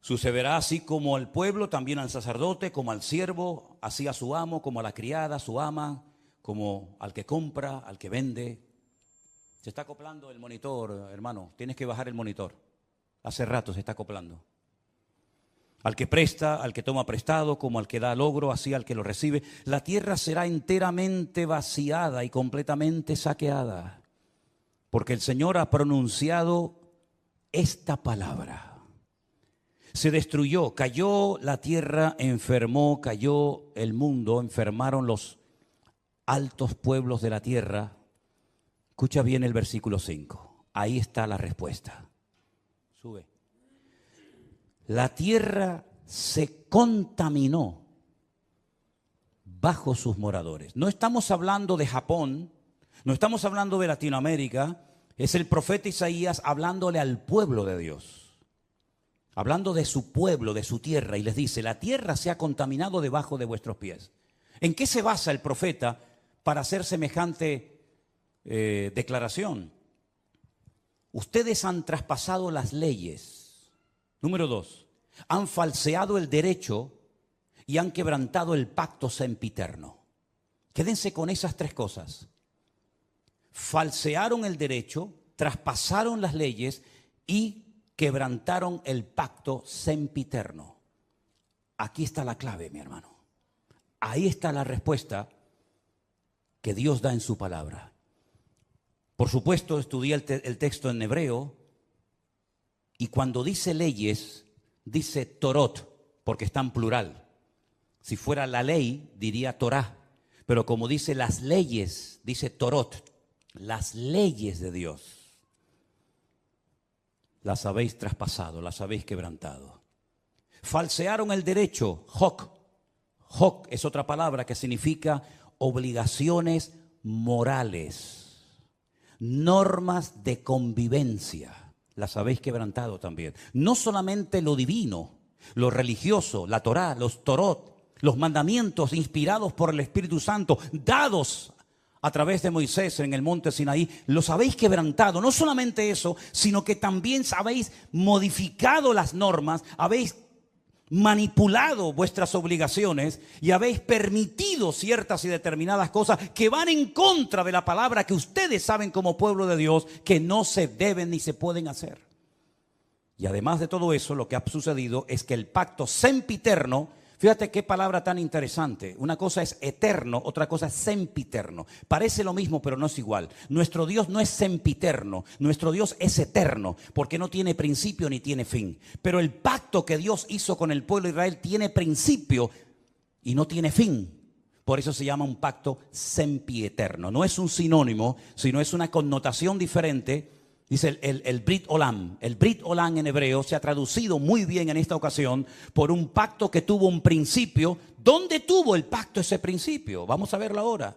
Sucederá así como al pueblo, también al sacerdote, como al siervo, así a su amo, como a la criada, a su ama, como al que compra, al que vende. Se está acoplando el monitor, hermano. Tienes que bajar el monitor. Hace rato se está acoplando. Al que presta, al que toma prestado, como al que da logro, así al que lo recibe. La tierra será enteramente vaciada y completamente saqueada, porque el Señor ha pronunciado esta palabra. Se destruyó, cayó la tierra, enfermó, cayó el mundo, enfermaron los altos pueblos de la tierra. Escucha bien el versículo 5. Ahí está la respuesta. Sube. La tierra se contaminó bajo sus moradores. No estamos hablando de Japón, no estamos hablando de Latinoamérica. Es el profeta Isaías hablándole al pueblo de Dios. Hablando de su pueblo, de su tierra, y les dice, la tierra se ha contaminado debajo de vuestros pies. ¿En qué se basa el profeta para hacer semejante declaración? Ustedes han traspasado las leyes. Número 2, han falseado el derecho y han quebrantado el pacto sempiterno. Quédense con esas 3 cosas. Falsearon el derecho, traspasaron las leyes y quebrantaron el pacto sempiterno. Aquí está la clave, mi hermano. Ahí está la respuesta que Dios da en su palabra. Por supuesto, estudié el texto en hebreo, y cuando dice leyes, dice Torot, porque está en plural. Si fuera la ley, diría Torah, pero como dice las leyes, dice Torot, las leyes de Dios las habéis traspasado, las habéis quebrantado. Falsearon el derecho, hoc. Hoc es otra palabra que significa obligaciones morales, normas de convivencia, las habéis quebrantado también. No solamente lo divino, lo religioso, la Torá, los Torot, los mandamientos inspirados por el Espíritu Santo, dados a través de Moisés en el monte Sinaí, los habéis quebrantado. No solamente eso, sino que también habéis modificado las normas, habéis manipulado vuestras obligaciones y habéis permitido ciertas y determinadas cosas que van en contra de la palabra que ustedes saben como pueblo de Dios que no se deben ni se pueden hacer. Y además de todo eso, lo que ha sucedido es que el pacto sempiterno, fíjate qué palabra tan interesante. Una cosa es eterno, otra cosa es sempiterno. Parece lo mismo, pero no es igual. Nuestro Dios no es sempiterno, nuestro Dios es eterno, porque no tiene principio ni tiene fin. Pero el pacto que Dios hizo con el pueblo de Israel tiene principio y no tiene fin. Por eso se llama un pacto sempieterno. No es un sinónimo, sino es una connotación diferente. Dice el Brit Olam. El Brit Olam en hebreo se ha traducido muy bien en esta ocasión por un pacto que tuvo un principio. ¿Dónde tuvo el pacto ese principio? Vamos a verlo ahora.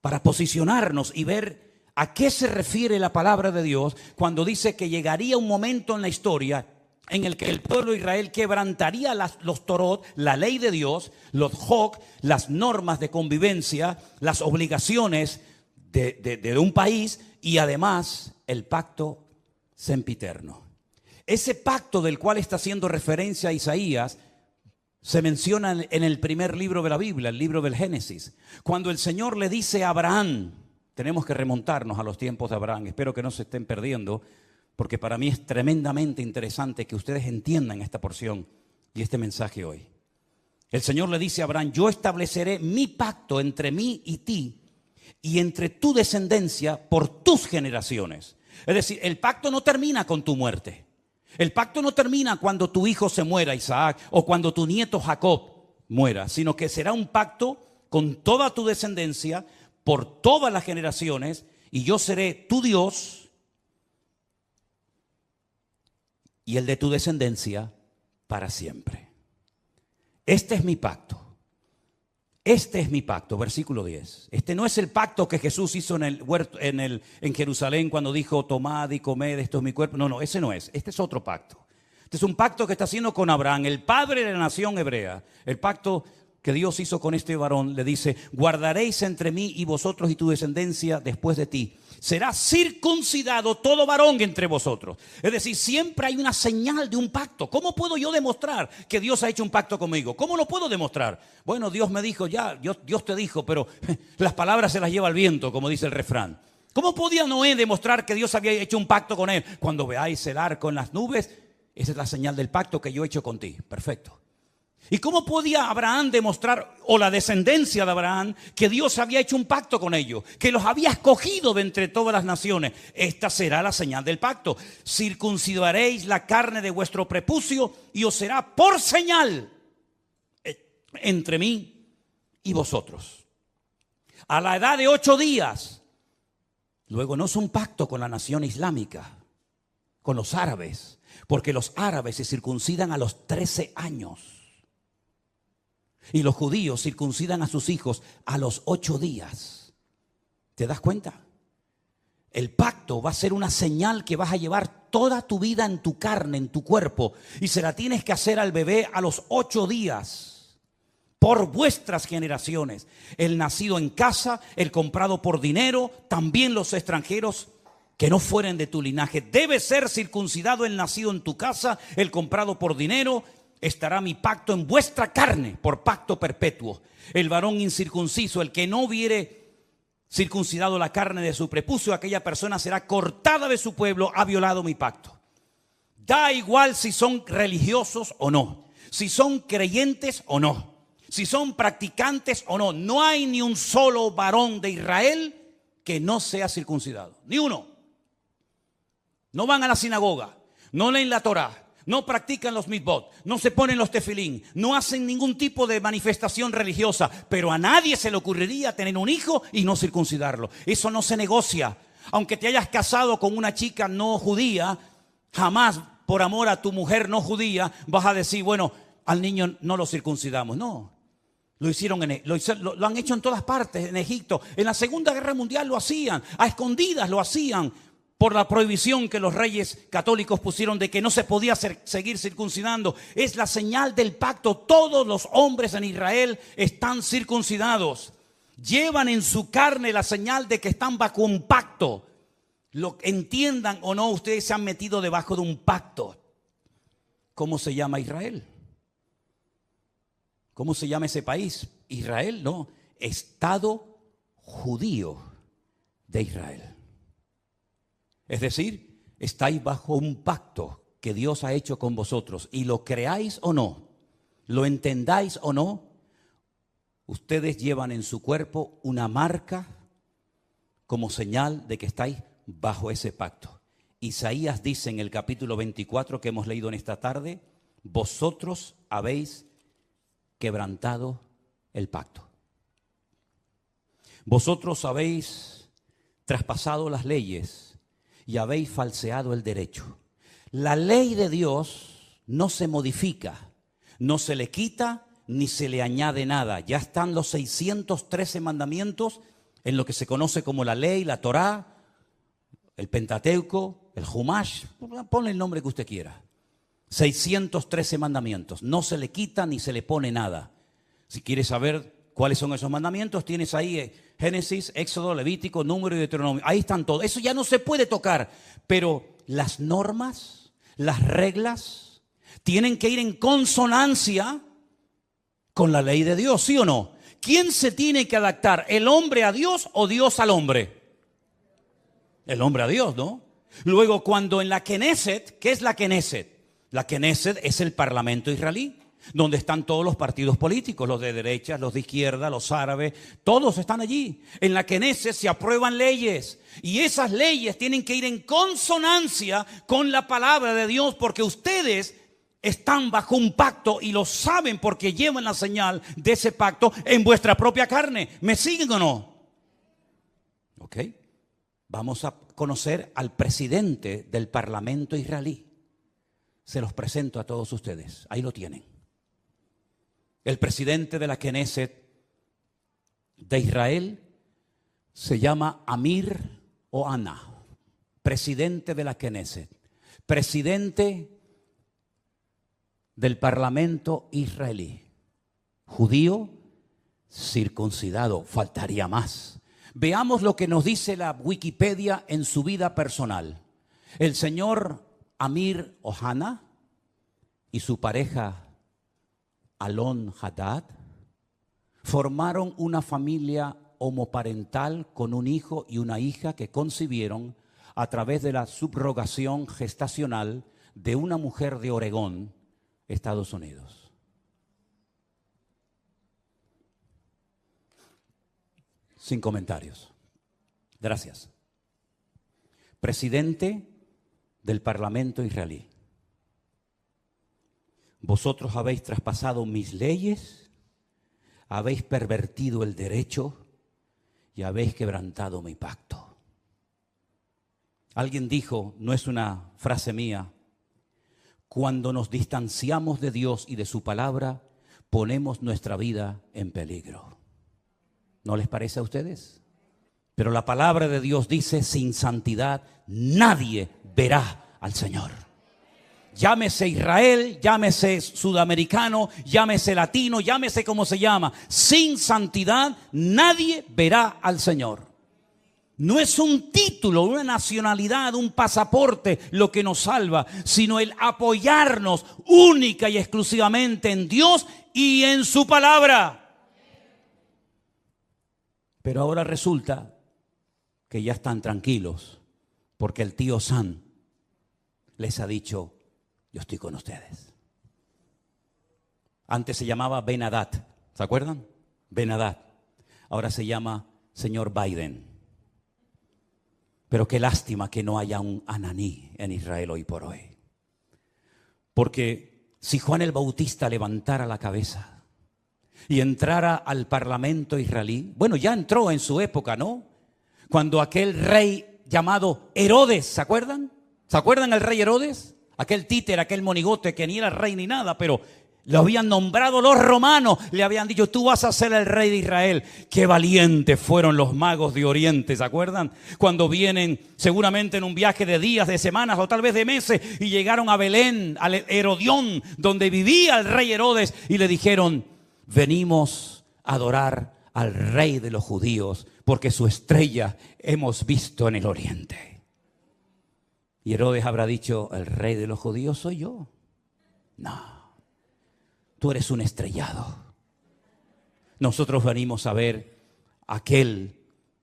Para posicionarnos y ver a qué se refiere la palabra de Dios cuando dice que llegaría un momento en la historia en el que el pueblo de Israel quebrantaría los Torot, la ley de Dios, los Hoc, las normas de convivencia, las obligaciones de un país y además el pacto sempiterno. Ese pacto del cual está haciendo referencia Isaías se menciona en el primer libro de la Biblia, el libro del Génesis. Cuando el Señor le dice a Abraham, tenemos que remontarnos a los tiempos de Abraham, espero que no se estén perdiendo, porque para mí es tremendamente interesante que ustedes entiendan esta porción y este mensaje hoy. El Señor le dice a Abraham, yo estableceré mi pacto entre mí y ti, y entre tu descendencia por tus generaciones. Es decir, el pacto no termina con tu muerte. El pacto no termina cuando tu hijo se muera, Isaac, o cuando tu nieto Jacob muera, sino que será un pacto con toda tu descendencia por todas las generaciones, y yo seré tu Dios y el de tu descendencia para siempre. Este es mi pacto. Este es mi pacto, versículo 10. Este no es el pacto que Jesús hizo en el huerto, en Jerusalén cuando dijo, tomad y comed, esto es mi cuerpo. No, ese no es. Este es otro pacto. Este es un pacto que está haciendo con Abraham, el padre de la nación hebrea. El pacto que Dios hizo con este varón le dice, guardaréis entre mí y vosotros y tu descendencia después de ti. Será circuncidado todo varón entre vosotros. Es decir, siempre hay una señal de un pacto. ¿Cómo puedo yo demostrar que Dios ha hecho un pacto conmigo? ¿Cómo lo puedo demostrar? Bueno, Dios me dijo ya, Dios te dijo, pero las palabras se las lleva el viento, como dice el refrán. ¿Cómo podía Noé demostrar que Dios había hecho un pacto con él? Cuando veáis el arco en las nubes, esa es la señal del pacto que yo he hecho contigo. Perfecto. ¿Y cómo podía Abraham demostrar, o la descendencia de Abraham, que Dios había hecho un pacto con ellos, que los había escogido de entre todas las naciones? Esta será la señal del pacto. Circuncidaréis la carne de vuestro prepucio y os será por señal entre mí y vosotros. A la edad de 8 días, luego no es un pacto con la nación islámica, con los árabes, porque los árabes se circuncidan a los 13 años. Y los judíos circuncidan a sus hijos a los 8 días. ¿Te das cuenta? El pacto va a ser una señal que vas a llevar toda tu vida en tu carne, en tu cuerpo. Y se la tienes que hacer al bebé a los 8 días. Por vuestras generaciones. El nacido en casa, el comprado por dinero, también los extranjeros que no fueren de tu linaje. Debe ser circuncidado el nacido en tu casa, el comprado por dinero. Estará mi pacto en vuestra carne por pacto perpetuo. El varón incircunciso, el que no hubiere circuncidado la carne de su prepucio, aquella persona será cortada de su pueblo, ha violado mi pacto. Da igual si son religiosos o no, si son creyentes o no, si son practicantes o no. No hay ni un solo varón de Israel que no sea circuncidado, ni uno. No van a la sinagoga, no leen la Torá, no practican los mitzvot, no se ponen los tefilín, no hacen ningún tipo de manifestación religiosa, pero a nadie se le ocurriría tener un hijo y no circuncidarlo. Eso no se negocia. Aunque te hayas casado con una chica no judía, jamás por amor a tu mujer no judía vas a decir, bueno, al niño no lo circuncidamos. No, lo han hecho en todas partes, en Egipto. En la Segunda Guerra Mundial lo hacían, a escondidas lo hacían, por la prohibición que los reyes católicos pusieron de que no se podía seguir circuncidando. Es la señal del pacto. Todos los hombres en Israel están circuncidados. Llevan en su carne la señal de que están bajo un pacto. Lo entiendan o no, ustedes se han metido debajo de un pacto. ¿Cómo se llama Israel? ¿Cómo se llama ese país? Israel, no. Estado judío de Israel. Es decir, estáis bajo un pacto que Dios ha hecho con vosotros. Y lo creáis o no, lo entendáis o no, ustedes llevan en su cuerpo una marca como señal de que estáis bajo ese pacto. Isaías dice en el capítulo 24 que hemos leído en esta tarde, vosotros habéis quebrantado el pacto. Vosotros habéis traspasado las leyes y habéis falseado el derecho. La ley de Dios no se modifica, no se le quita ni se le añade nada. Ya están los 613 mandamientos en lo que se conoce como la ley, la Torá, el Pentateuco, el Humash, ponle el nombre que usted quiera. 613 mandamientos, no se le quita ni se le pone nada. Si quieres saber cuáles son esos mandamientos, tienes ahí Génesis, Éxodo, Levítico, Número y Deuteronomio. Ahí están todos. Eso ya no se puede tocar. Pero las normas, las reglas, tienen que ir en consonancia con la ley de Dios, ¿sí o no? ¿Quién se tiene que adaptar? ¿El hombre a Dios o Dios al hombre? El hombre a Dios, ¿no? Luego, cuando en la Knesset, ¿qué es la Knesset? La Knesset es el parlamento israelí, donde están todos los partidos políticos, los de derecha, los de izquierda, los árabes, todos están allí. En la Knesset se aprueban leyes y esas leyes tienen que ir en consonancia con la palabra de Dios, porque ustedes están bajo un pacto y lo saben porque llevan la señal de ese pacto en vuestra propia carne. ¿Me siguen o no? Ok. Vamos a conocer al presidente del parlamento israelí. Se los presento a todos ustedes. Ahí lo tienen. El presidente de la Knesset de Israel se llama Amir Ohana, presidente de la Knesset, presidente del parlamento israelí, judío, circuncidado, faltaría más. Veamos lo que nos dice la Wikipedia en su vida personal. El señor Amir Ohana y su pareja Alon Haddad formaron una familia homoparental con un hijo y una hija que concibieron a través de la subrogación gestacional de una mujer de Oregón, Estados Unidos. Sin comentarios. Gracias. Presidente del Parlamento israelí. Vosotros habéis traspasado mis leyes, habéis pervertido el derecho y habéis quebrantado mi pacto. Alguien dijo, no es una frase mía, cuando nos distanciamos de Dios y de su palabra, ponemos nuestra vida en peligro. ¿No les parece a ustedes? Pero la palabra de Dios dice, sin santidad nadie verá al Señor. Llámese Israel, llámese sudamericano, llámese latino, llámese como se llama. Sin santidad nadie verá al Señor. No es un título, una nacionalidad, un pasaporte lo que nos salva, sino el apoyarnos única y exclusivamente en Dios y en su palabra. Pero ahora resulta que ya están tranquilos porque el tío Sam les ha dicho, yo estoy con ustedes. Antes se llamaba Ben Haddad, ¿se acuerdan? Ben Haddad. Ahora se llama señor Biden. Pero qué lástima que no haya un Ananí en Israel hoy por hoy. Porque si Juan el Bautista levantara la cabeza y entrara al parlamento israelí, bueno, ya entró en su época, ¿no? Cuando aquel rey llamado Herodes, ¿se acuerdan? ¿Se acuerdan el rey Herodes? Aquel títer, aquel monigote que ni era rey ni nada, pero lo habían nombrado los romanos, le habían dicho, tú vas a ser el rey de Israel. Qué valientes fueron los magos de Oriente, ¿se acuerdan? Cuando vienen seguramente en un viaje de días, de semanas o tal vez de meses y llegaron a Belén, al Herodión, donde vivía el rey Herodes, y le dijeron, venimos a adorar al rey de los judíos porque su estrella hemos visto en el oriente. Y Herodes habrá dicho, ¿el rey de los judíos soy yo? No. Tú eres un estrellado. Nosotros venimos a ver a aquel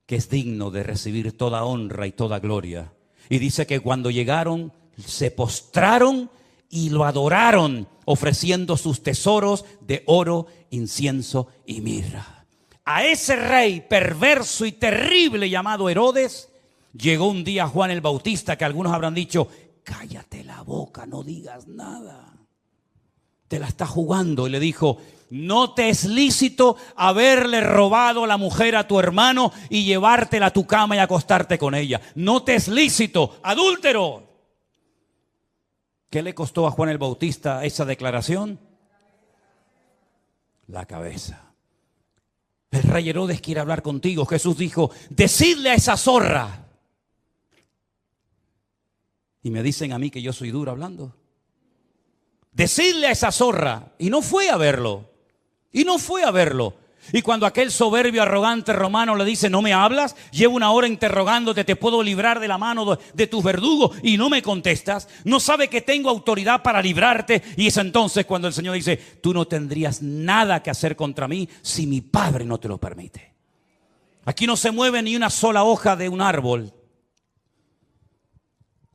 que es digno de recibir toda honra y toda gloria. Y dice que cuando llegaron, se postraron y lo adoraron, ofreciendo sus tesoros de oro, incienso y mirra. A ese rey perverso y terrible llamado Herodes, llegó un día Juan el Bautista, que algunos habrán dicho, cállate la boca, no digas nada. Te la está jugando, y le dijo, no te es lícito haberle robado la mujer a tu hermano y llevártela a tu cama y acostarte con ella. No te es lícito, adúltero. ¿Qué le costó a Juan el Bautista esa declaración? La cabeza. El rey Herodes quiere hablar contigo. Jesús dijo, decidle a esa zorra. Y me dicen a mí que yo soy duro hablando. Decidle a esa zorra. Y no fue a verlo. Y cuando aquel soberbio, arrogante romano le dice, no me hablas, llevo una hora interrogándote, te puedo librar de la mano de tus verdugos y no me contestas, no sabe que tengo autoridad para librarte. Y es entonces cuando el Señor dice, tú no tendrías nada que hacer contra mí si mi Padre no te lo permite. Aquí no se mueve ni una sola hoja de un árbol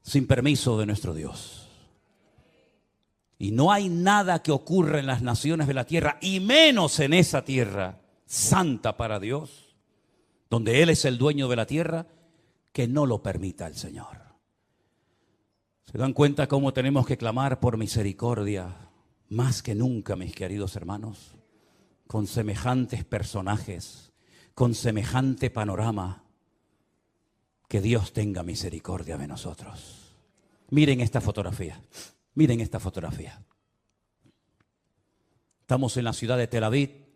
sin permiso de nuestro Dios. Y no hay nada que ocurra en las naciones de la tierra, y menos en esa tierra santa para Dios, donde Él es el dueño de la tierra, que no lo permita el Señor. ¿Se dan cuenta cómo tenemos que clamar por misericordia más que nunca, mis queridos hermanos? Con semejantes personajes, con semejante panorama, que Dios tenga misericordia de nosotros. Miren esta fotografía. Miren esta fotografía. Estamos en la ciudad de Tel Aviv.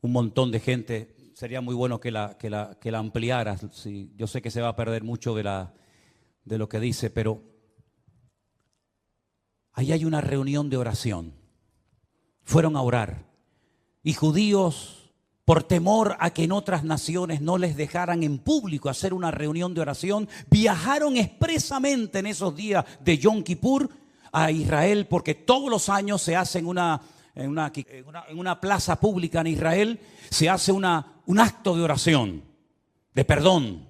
Un montón de gente. Sería muy bueno que la ampliaras. Sí, yo sé que se va a perder mucho de lo que dice, pero ahí hay una reunión de oración. Fueron a orar. Y judíos, por temor a que en otras naciones no les dejaran en público hacer una reunión de oración, viajaron expresamente en esos días de Yom Kippur a Israel, porque todos los años se hace en una plaza pública en Israel, se hace un acto de oración, de perdón.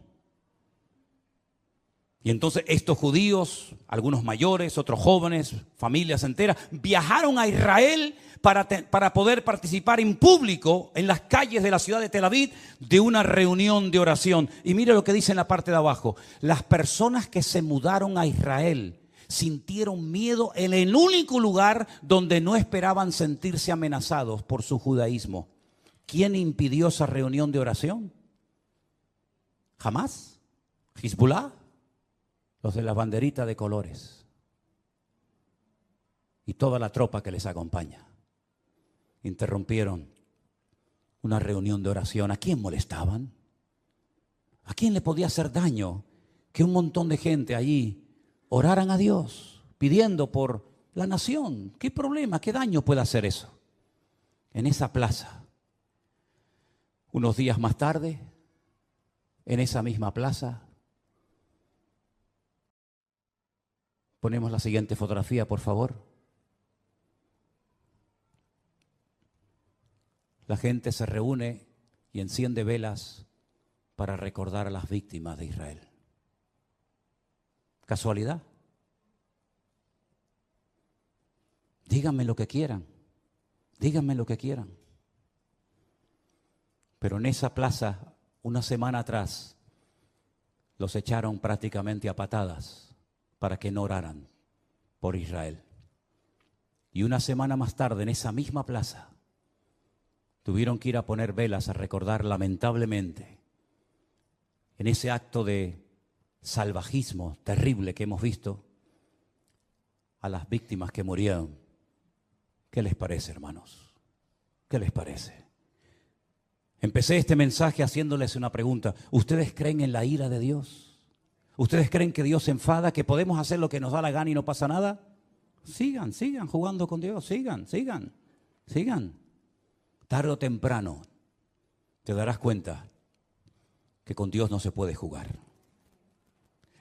Y entonces estos judíos, algunos mayores, otros jóvenes, familias enteras, viajaron a Israel para poder participar en público en las calles de la ciudad de Tel Aviv de una reunión de oración. Y mire lo que dice en la parte de abajo. Las personas que se mudaron a Israel sintieron miedo en el único lugar donde no esperaban sentirse amenazados por su judaísmo. ¿Quién impidió esa reunión de oración? ¿Jamás? ¿Hezbollah? Los de la banderita de colores. Y toda la tropa que les acompaña. Interrumpieron una reunión de oración. ¿A quién molestaban? ¿A quién le podía hacer daño que un montón de gente allí oraran a Dios pidiendo por la nación? ¿Qué problema, qué daño puede hacer eso? En esa plaza, unos días más tarde, en esa misma plaza, ponemos la siguiente fotografía, por favor. La gente se reúne y enciende velas para recordar a las víctimas de Israel. ¿Casualidad? Díganme lo que quieran. Díganme lo que quieran. Pero en esa plaza, una semana atrás, los echaron prácticamente a patadas para que no oraran por Israel. Y una semana más tarde, en esa misma plaza, tuvieron que ir a poner velas a recordar lamentablemente, en ese acto de salvajismo terrible que hemos visto, a las víctimas que murieron. ¿Qué les parece, hermanos? ¿Qué les parece? Empecé este mensaje haciéndoles una pregunta. ¿Ustedes creen en la ira de Dios? ¿Ustedes creen que Dios se enfada, que podemos hacer lo que nos da la gana y no pasa nada? Sigan jugando con Dios, sigan. Tarde o temprano te darás cuenta que con Dios no se puede jugar.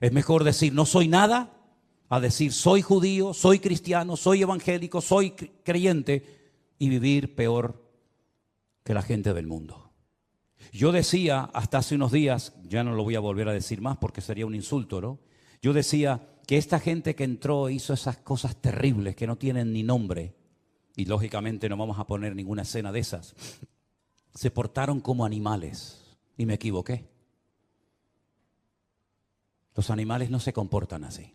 Es mejor decir no soy nada a decir soy judío, soy cristiano, soy evangélico, soy creyente y vivir peor que la gente del mundo. Yo decía hasta hace unos días, ya no lo voy a volver a decir más porque sería un insulto, ¿no? Yo decía que esta gente que entró hizo esas cosas terribles que no tienen ni nombre, y lógicamente no vamos a poner ninguna escena de esas, se portaron como animales, y me equivoqué. Los animales no se comportan así.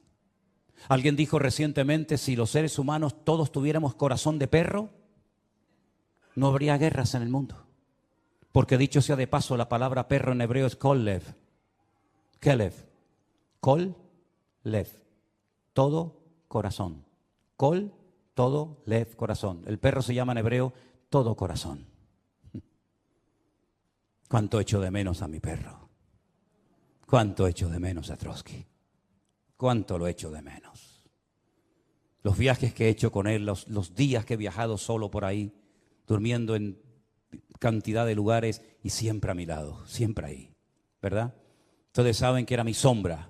Alguien dijo recientemente, si los seres humanos todos tuviéramos corazón de perro, no habría guerras en el mundo. Porque dicho sea de paso, la palabra perro en hebreo es kolev. Kelev. Kol-lev. Todo corazón. Kol, todo, lev, corazón. El perro se llama en hebreo todo corazón. ¿Cuánto echo de menos a mi perro? ¿Cuánto echo de menos a Trotsky? ¿Cuánto lo echo de menos? Los viajes que he hecho con él, los días que he viajado solo por ahí, durmiendo en cantidad de lugares y siempre a mi lado, siempre ahí, ¿verdad? Ustedes saben que era mi sombra.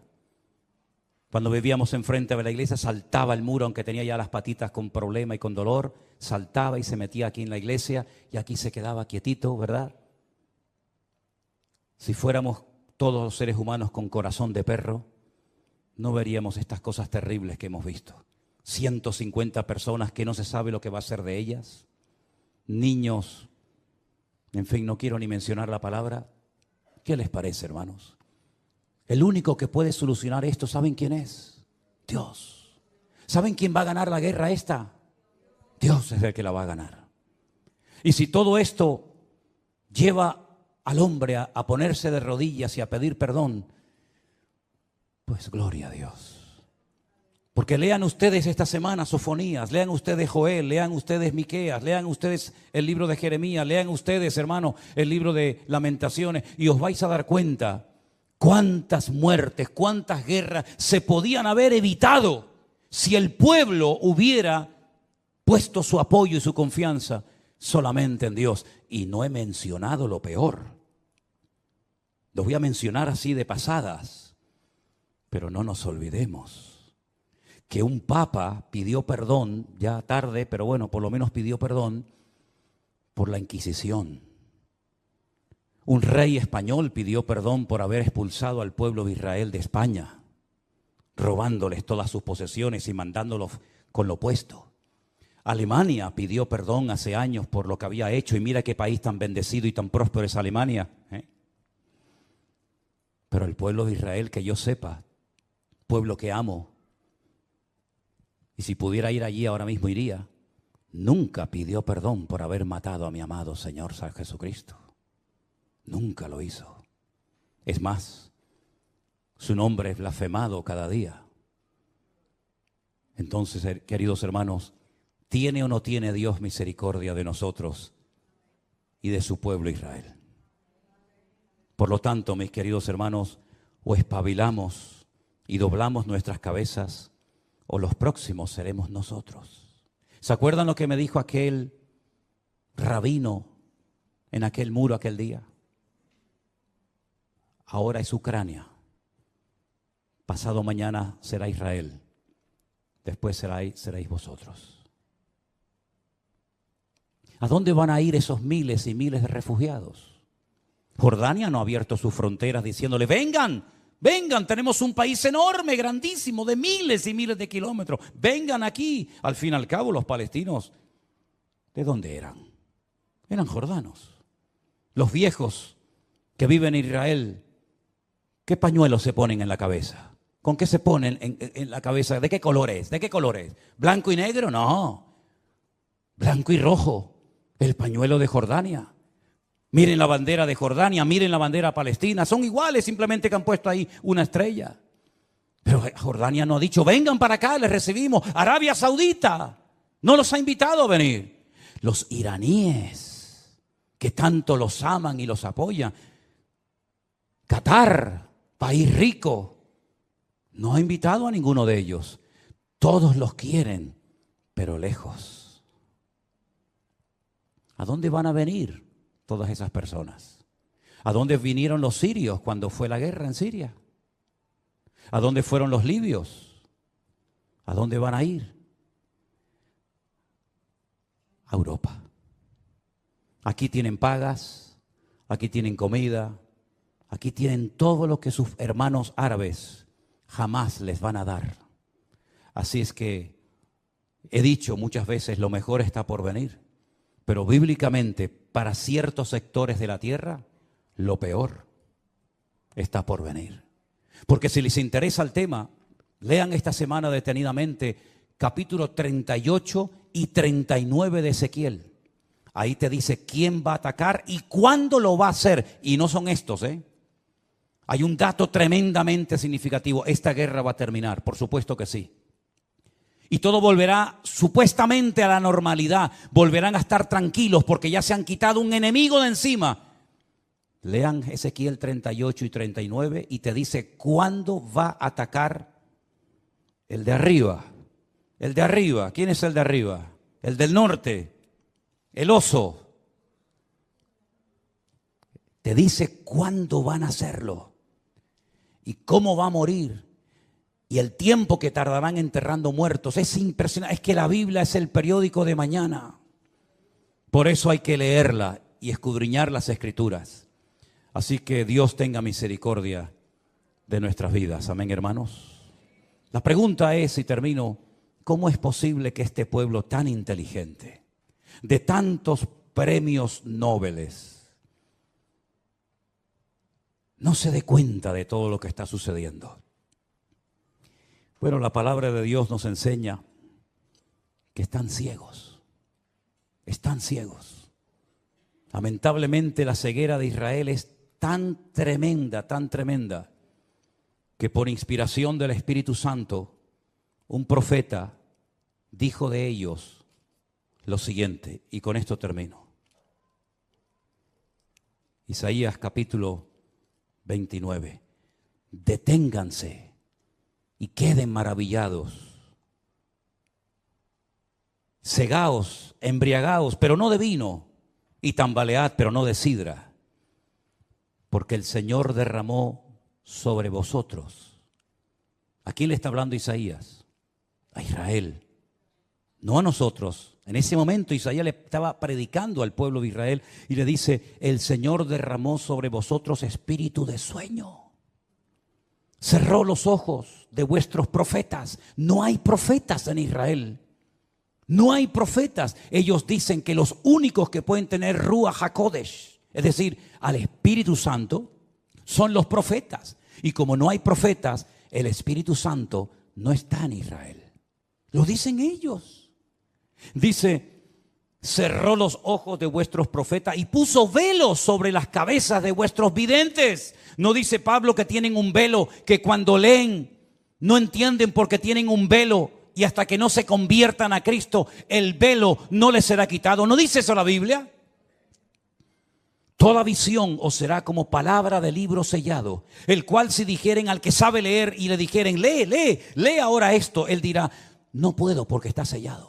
Cuando vivíamos enfrente de la iglesia, saltaba el muro, aunque tenía ya las patitas con problema y con dolor, saltaba y se metía aquí en la iglesia y aquí se quedaba quietito, ¿verdad? Si fuéramos todos los seres humanos con corazón de perro, no veríamos estas cosas terribles que hemos visto. 150 personas que no se sabe lo que va a ser de ellas, niños, en fin, no quiero ni mencionar la palabra. ¿Qué les parece, hermanos? El único que puede solucionar esto, ¿saben quién es? Dios. ¿Saben quién va a ganar la guerra esta? Dios es el que la va a ganar. Y si todo esto lleva al hombre a ponerse de rodillas y a pedir perdón, pues gloria a Dios. Porque lean ustedes esta semana Sofonías, lean ustedes Joel, lean ustedes Miqueas, lean ustedes el libro de Jeremías, lean ustedes, hermano, el libro de Lamentaciones y os vais a dar cuenta cuántas muertes, cuántas guerras se podían haber evitado si el pueblo hubiera puesto su apoyo y su confianza solamente en Dios. Y no he mencionado lo peor. Lo voy a mencionar así de pasadas, pero no nos olvidemos que un papa pidió perdón, ya tarde, pero bueno, por lo menos pidió perdón por la Inquisición. Un rey español pidió perdón por haber expulsado al pueblo de Israel de España, robándoles todas sus posesiones y mandándolos con lo puesto. Alemania pidió perdón hace años por lo que había hecho, y mira qué país tan bendecido y tan próspero es Alemania, ¿eh? Pero el pueblo de Israel, que yo sepa, pueblo que amo, y si pudiera ir allí ahora mismo iría, nunca pidió perdón por haber matado a mi amado Señor San Jesucristo. Nunca lo hizo. Es más, su nombre es blasfemado cada día. Entonces, queridos hermanos, ¿tiene o no tiene Dios misericordia de nosotros y de su pueblo Israel? Por lo tanto, mis queridos hermanos, o espabilamos y doblamos nuestras cabezas, o los próximos seremos nosotros. ¿Se acuerdan lo que me dijo aquel rabino en aquel muro aquel día? Ahora es Ucrania, pasado mañana será Israel, después seréis vosotros. ¿A dónde van a ir esos miles y miles de refugiados? Jordania no ha abierto sus fronteras diciéndole, vengan, vengan, tenemos un país enorme, grandísimo, de miles y miles de kilómetros. Vengan aquí. Al fin y al cabo, los palestinos, ¿de dónde eran? Eran jordanos. Los viejos que viven en Israel, ¿qué pañuelos se ponen en la cabeza? ¿Con qué se ponen en la cabeza? ¿De qué color es? ¿De qué color es? ¿Blanco y negro? No. Blanco y rojo. El pañuelo de Jordania. Miren la bandera de Jordania, miren la bandera palestina. Son iguales, simplemente que han puesto ahí una estrella. Pero Jordania no ha dicho, vengan para acá, les recibimos. Arabia Saudita no los ha invitado a venir. Los iraníes, que tanto los aman y los apoyan. Qatar, país rico, no ha invitado a ninguno de ellos. Todos los quieren, pero lejos. ¿A dónde van a venir todas esas personas? ¿A dónde vinieron los sirios cuando fue la guerra en Siria? ¿A dónde fueron los libios? ¿A dónde van a ir? A Europa. Aquí tienen pagas, aquí tienen comida, aquí tienen todo lo que sus hermanos árabes jamás les van a dar. Así es que he dicho muchas veces, lo mejor está por venir. Pero bíblicamente, para ciertos sectores de la tierra, lo peor está por venir. Porque si les interesa el tema, lean esta semana detenidamente capítulo 38 y 39 de Ezequiel. Ahí te dice quién va a atacar y cuándo lo va a hacer. Y no son estos, ¿eh? Hay un dato tremendamente significativo. Esta guerra va a terminar, por supuesto que sí. Y todo volverá supuestamente a la normalidad. Volverán a estar tranquilos porque ya se han quitado un enemigo de encima. Lean Ezequiel 38 y 39 y te dice cuándo va a atacar el de arriba. El de arriba. ¿Quién es el de arriba? El del norte. El oso. Te dice cuándo van a hacerlo y cómo va a morir. Y el tiempo que tardarán enterrando muertos. Es impresionante. Es que la Biblia es el periódico de mañana. Por eso hay que leerla y escudriñar las Escrituras. Así que Dios tenga misericordia de nuestras vidas. Amén, hermanos. La pregunta es, y termino, ¿cómo es posible que este pueblo tan inteligente, de tantos premios Nobel, no se dé cuenta de todo lo que está sucediendo? Bueno, la palabra de Dios nos enseña que están ciegos. Están ciegos. Lamentablemente la ceguera de Israel es tan tremenda, que por inspiración del Espíritu Santo, un profeta dijo de ellos lo siguiente, y con esto termino. Isaías capítulo 29. Deténganse y queden maravillados. Cegaos, embriagaos, pero no de vino, y tambalead, pero no de sidra. Porque el Señor derramó sobre vosotros. ¿A quién le está hablando Isaías? A Israel, no a nosotros. En ese momento Isaías le estaba predicando al pueblo de Israel y le dice, el Señor derramó sobre vosotros espíritu de sueño. Cerró los ojos de vuestros profetas. No hay profetas en Israel. No hay profetas. Ellos dicen que los únicos que pueden tener Ruach HaKodesh, es decir, al Espíritu Santo, son los profetas. Y como no hay profetas, el Espíritu Santo no está en Israel. Lo dicen ellos. Dice, cerró los ojos de vuestros profetas y puso velos sobre las cabezas de vuestros videntes. No dice Pablo que tienen un velo, que cuando leen no entienden porque tienen un velo y hasta que no se conviertan a Cristo, el velo no les será quitado. ¿No dice eso la Biblia? Toda visión os será como palabra de libro sellado, el cual si dijeren al que sabe leer y le dijeren, lee ahora esto, él dirá, no puedo porque está sellado.